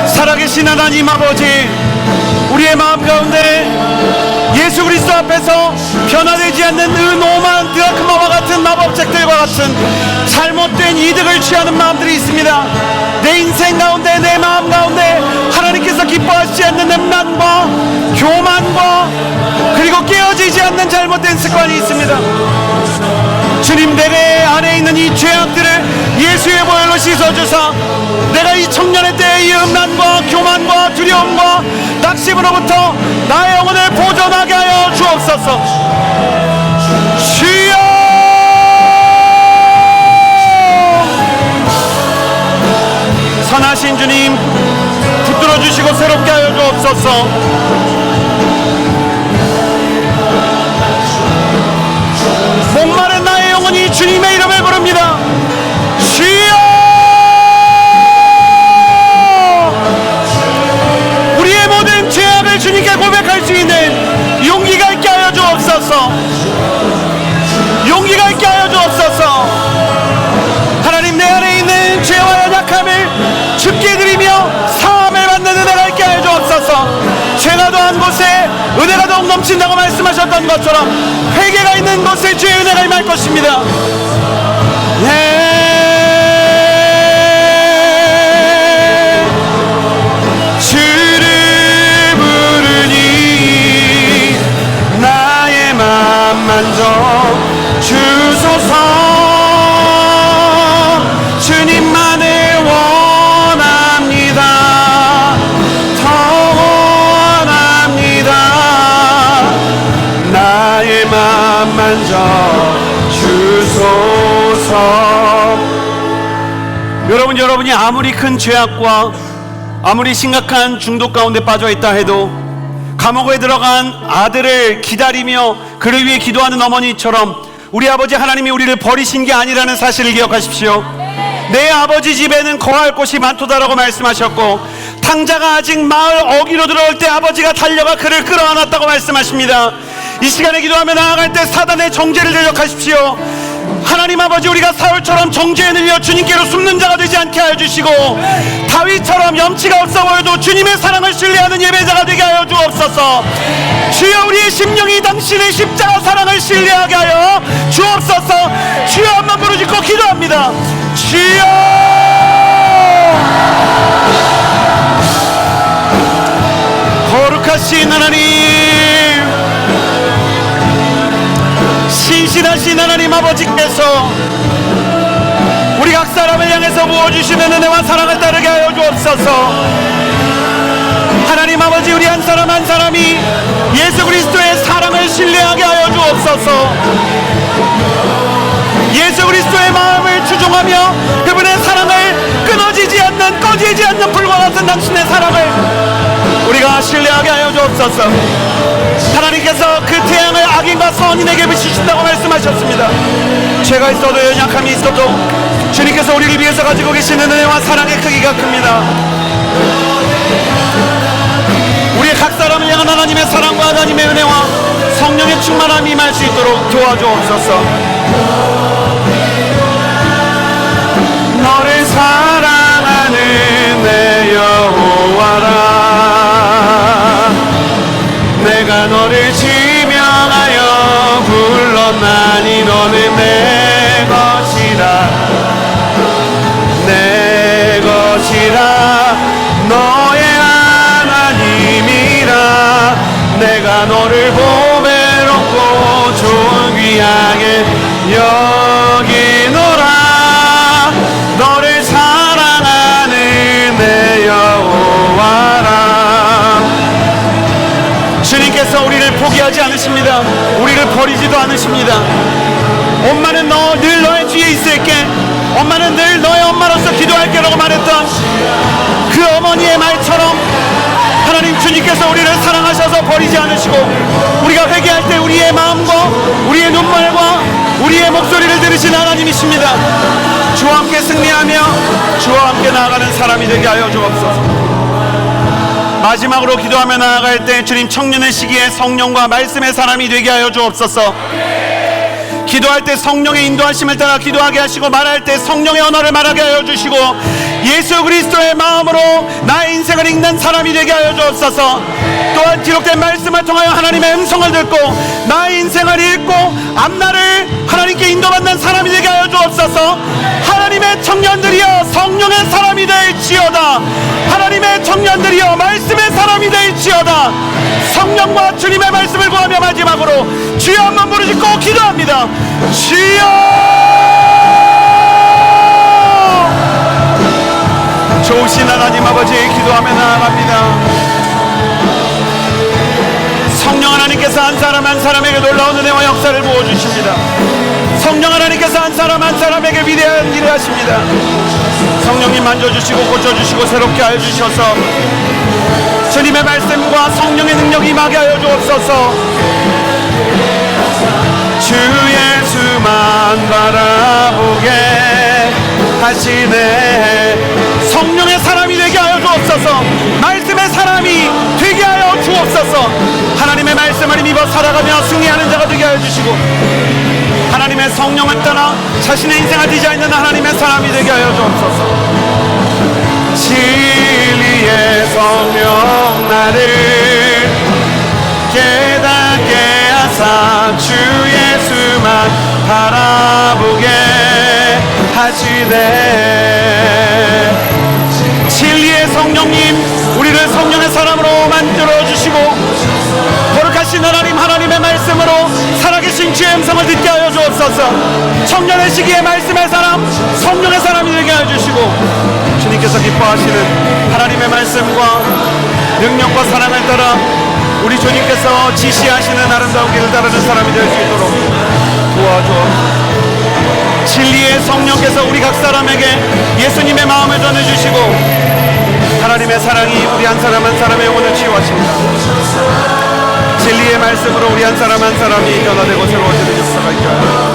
살아계신 하나님 아버지, 우리의 마음 가운데 예수 그리스도 앞에서 변화되지 않는 의노만 드라크마와 같은 마법책들과 같은 잘못된 이득을 취하는 마음들이 있습니다. 내 인생 가운데, 내 마음 가운데 하나님께서 기뻐하시지 않는 음란과 교만과 그리고 깨어지지 않는 잘못된 습관이 있습니다. 주님, 내 안에 있는 이 죄악들을 예수의 보혈로 씻어주사 내가 이 청년의 때의 이 음란과 교만과 두려움과 낙심으로부터 나의 영혼을 보존하게 하여 주옵소서. 주여, 선하신 주님, 붙들어 주시고 새롭게 하여 주옵소서. 목마른 나의 영혼이 주님의 이름을 부릅니다. 주여, 우리의 모든 죄악을 주님께 고백할 수 있는 용기가 있게 하여 주옵소서. 용기가 있게 하여 주옵소서. 하나님, 내 안에 있는 죄와 연약함을 주께 드리며 사함을 받는 은혜가 있게 하여 주옵소서. 죄가 더한 곳에 은혜가 더욱 넘친다고 말씀하셨던 것처럼 회개가 있는 곳에 주의 은혜가 임할 것입니다. 주를 부르니 나의 맘 만져 주소서. 주님만을 원합니다. 더 원합니다. 나의 맘 만져 주소서. 여러분이 아무리 큰 죄악과 아무리 심각한 중독 가운데 빠져 있다 해도 감옥에 들어간 아들을 기다리며 그를 위해 기도하는 어머니처럼 우리 아버지 하나님이 우리를 버리신 게 아니라는 사실을 기억하십시오. 내 아버지 집에는 거할 곳이 많도다라고 말씀하셨고 탕자가 아직 마을 어귀로 들어올 때 아버지가 달려가 그를 끌어안았다고 말씀하십니다. 이 시간에 기도하며 나아갈 때 사단의 정죄를 대적하십시오. 하나님 아버지, 우리가 사울처럼 정죄에 늘려 주님께로 숨는 자가 되지 않게 하여 주시고 다윗처럼 염치가 없어 보여도 주님의 사랑을 신뢰하는 예배자가 되게 하여 주옵소서. 주여, 우리의 심령이 당신의 십자가 사랑을 신뢰하게 하여 주옵소서. 주여, 한번 부르짖고 기도합니다. 주여, 거룩하신 하나님, 신실하신 하나님 아버지께서 우리 각 사람을 향해서 부어주시는 은혜와 사랑을 따르게 하여 주옵소서. 하나님 아버지, 우리 한 사람 한 사람이 예수 그리스도의 사랑을 신뢰하게 하여 주옵소서. 예수 그리스도의 마음을 추종하며 그분의 사랑을 끊어지지 않는, 꺼지지 않는 불과 같은 당신의 사랑을 우리가 신뢰하게 하여 주옵소서. 하나님께서 그 태양을 악인과 선인에게 비추신다고 말씀하셨습니다. 죄가 있어도 연약함이 있어도 주님께서 우리를 위해서 가지고 계시는 은혜와 사랑의 크기가 큽니다. 우리 각 사람을 향한 하나님의 사랑과 하나님의 은혜와 성령의 충만함이 임할 수 있도록 도와주옵소서. 너를 사랑하는 내 여호와라, 내가 너를 지명하여 불렀나니 너는 내 것이라, 내 것이라, 너의 하나님이라. 내가 너를 보배롭고 존귀하게 여기노라. 너를 사랑하는 내 여호와라. 주님께서 우리를 포기하지 않으십니다. 우리를 버리지도 않으십니다. 엄마는 늘 너의 뒤에 있을게, 엄마는 늘 너의 엄마로서 기도할게 라고 말했던 그 어머니의 말처럼 하나님 주님께서 우리를 사랑하셔서 버리지 않으시고, 우리가 회개할 때 우리의 마음과 우리의 눈물과 우리의 목소리를 들으신 하나님이십니다. 주와 함께 승리하며 주와 함께 나아가는 사람이 되게 하여 주옵소서. 마지막으로 기도하며 나아갈 때 주님, 청년의 시기에 성령과 말씀의 사람이 되게 하여 주옵소서. 기도할 때 성령의 인도하심을 따라 기도하게 하시고, 말할 때 성령의 언어를 말하게 하여 주시고, 예수 그리스도의 마음으로 나의 인생을 읽는 사람이 되게 하여 주옵소서. 또한 기록된 말씀을 통하여 하나님의 음성을 듣고 나의 인생을 읽고 앞날을 하나님께 인도받는 사람이 되게 하여 주옵소서. 하나님의 청년들이여 성령의 사람이 될지어다. 하나님의 청년들이여 말씀의 사람이 될지어다. 성령과 주님의 말씀을 구하며 마지막으로 주여 한번 부르짖고 기도합니다. 주여, 좋으신 하나님 아버지, 기도하며 나아갑니다. 성령 하나님께서 한 사람 한 사람에게 놀라운 은혜와 역사를 부어주십니다. 성령 하나님께서 한 사람 한 사람에게 위대한 일을 하십니다. 성령님 만져주시고 고쳐주시고 새롭게 하여 주셔서 주님의 말씀과 성령의 능력이 임하게 하여 주옵소서. 주 예수만 바라보게 하시네. 성령의 사람이 되게 하여 주옵소서. 말씀의 사람이 되게 하여 주옵소서. 하나님의 말씀을 힘입어 살아가며 승리하는 자가 되게 하여 주시고, 하나님의 성령을 따라 자신의 인생을 디자인하는 하나님의 사람이 되게 하여 주옵소서. 진리의 성령 나를 깨닫게 하사 주 예수만 바라보게 하시네. 진리의 성령님, 우리를 성령의 사람으로 만들어주시고 거룩하신 하나님, 하나님의 말씀으로 살아계신 주의 음성을 듣게 하여 주옵소서. 청년의 시기에 말씀의 사람, 성령의 사람이 되게 하여 주시고, 주님께서 기뻐하시는 하나님의 말씀과 능력과 사랑을 따라 우리 주님께서 지시하시는 아름다운 길을 따르는 사람이 될 수 있도록 도와주옵소서. 진리의 성령께서 우리 각 사람에게 예수님의 마음을 전해주시고, 하나님의 사랑이 우리 한 사람 한 사람의 영혼을 치유하십니다. 진리의 말씀으로 우리 한 사람 한 사람이 변화되고 새로워지는 역사가 있게 하여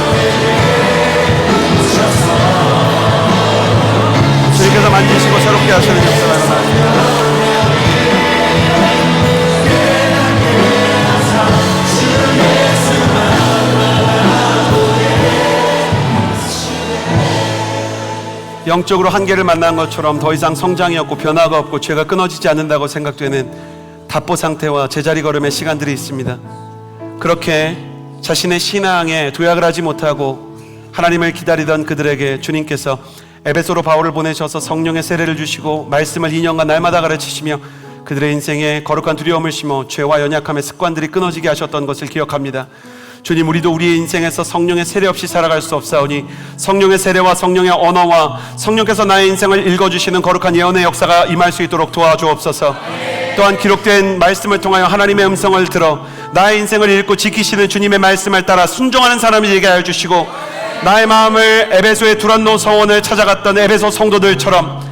주님께서 만지시고 새롭게 하시는 역사가 일어나십니다. 영적으로 한계를 만난 것처럼 더 이상 성장이 없고 변화가 없고 죄가 끊어지지 않는다고 생각되는 답보 상태와 제자리 걸음의 시간들이 있습니다. 그렇게 자신의 신앙에 도약을 하지 못하고 하나님을 기다리던 그들에게 주님께서 에베소로 바울을 보내셔서 성령의 세례를 주시고 말씀을 2년간 날마다 가르치시며 그들의 인생에 거룩한 두려움을 심어 죄와 연약함의 습관들이 끊어지게 하셨던 것을 기억합니다. 주님, 우리도 우리의 인생에서 성령의 세례 없이 살아갈 수 없사오니 성령의 세례와 성령의 언어와 성령께서 나의 인생을 읽어주시는 거룩한 예언의 역사가 임할 수 있도록 도와주옵소서. 또한 기록된 말씀을 통하여 하나님의 음성을 들어 나의 인생을 읽고 지키시는 주님의 말씀을 따라 순종하는 사람이 되게 하여 주시고, 나의 마음을 에베소의 두란노 성원을 찾아갔던 에베소 성도들처럼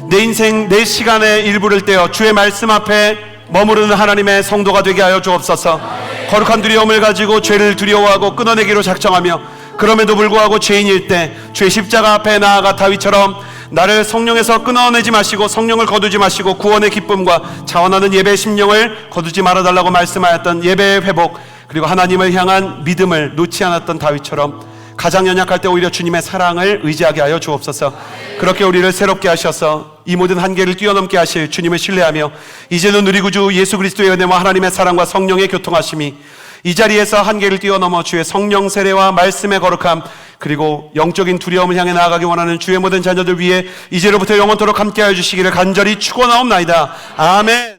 내 인생 내 시간의 일부를 떼어 주의 말씀 앞에 머무르는 하나님의 성도가 되게 하여 주옵소서. 거룩한 두려움을 가지고 죄를 두려워하고 끊어내기로 작정하며 그럼에도 불구하고 죄인일 때 주의 십자가 앞에 나아가 다윗처럼 나를 성령에서 끊어내지 마시고 성령을 거두지 마시고 구원의 기쁨과 자원하는 예배의 심령을 거두지 말아달라고 말씀하였던 예배의 회복, 그리고 하나님을 향한 믿음을 놓지 않았던 다윗처럼 가장 연약할 때 오히려 주님의 사랑을 의지하게 하여 주옵소서. 그렇게 우리를 새롭게 하셔서 이 모든 한계를 뛰어넘게 하실 주님을 신뢰하며 이제는 우리 구주 예수 그리스도의 은혜와 하나님의 사랑과 성령의 교통하심이 이 자리에서 한계를 뛰어넘어 주의 성령 세례와 말씀의 거룩함, 그리고 영적인 두려움을 향해 나아가기 원하는 주의 모든 자녀들 위해 이제로부터 영원토록 함께하여 주시기를 간절히 축원하옵나이다. 아멘.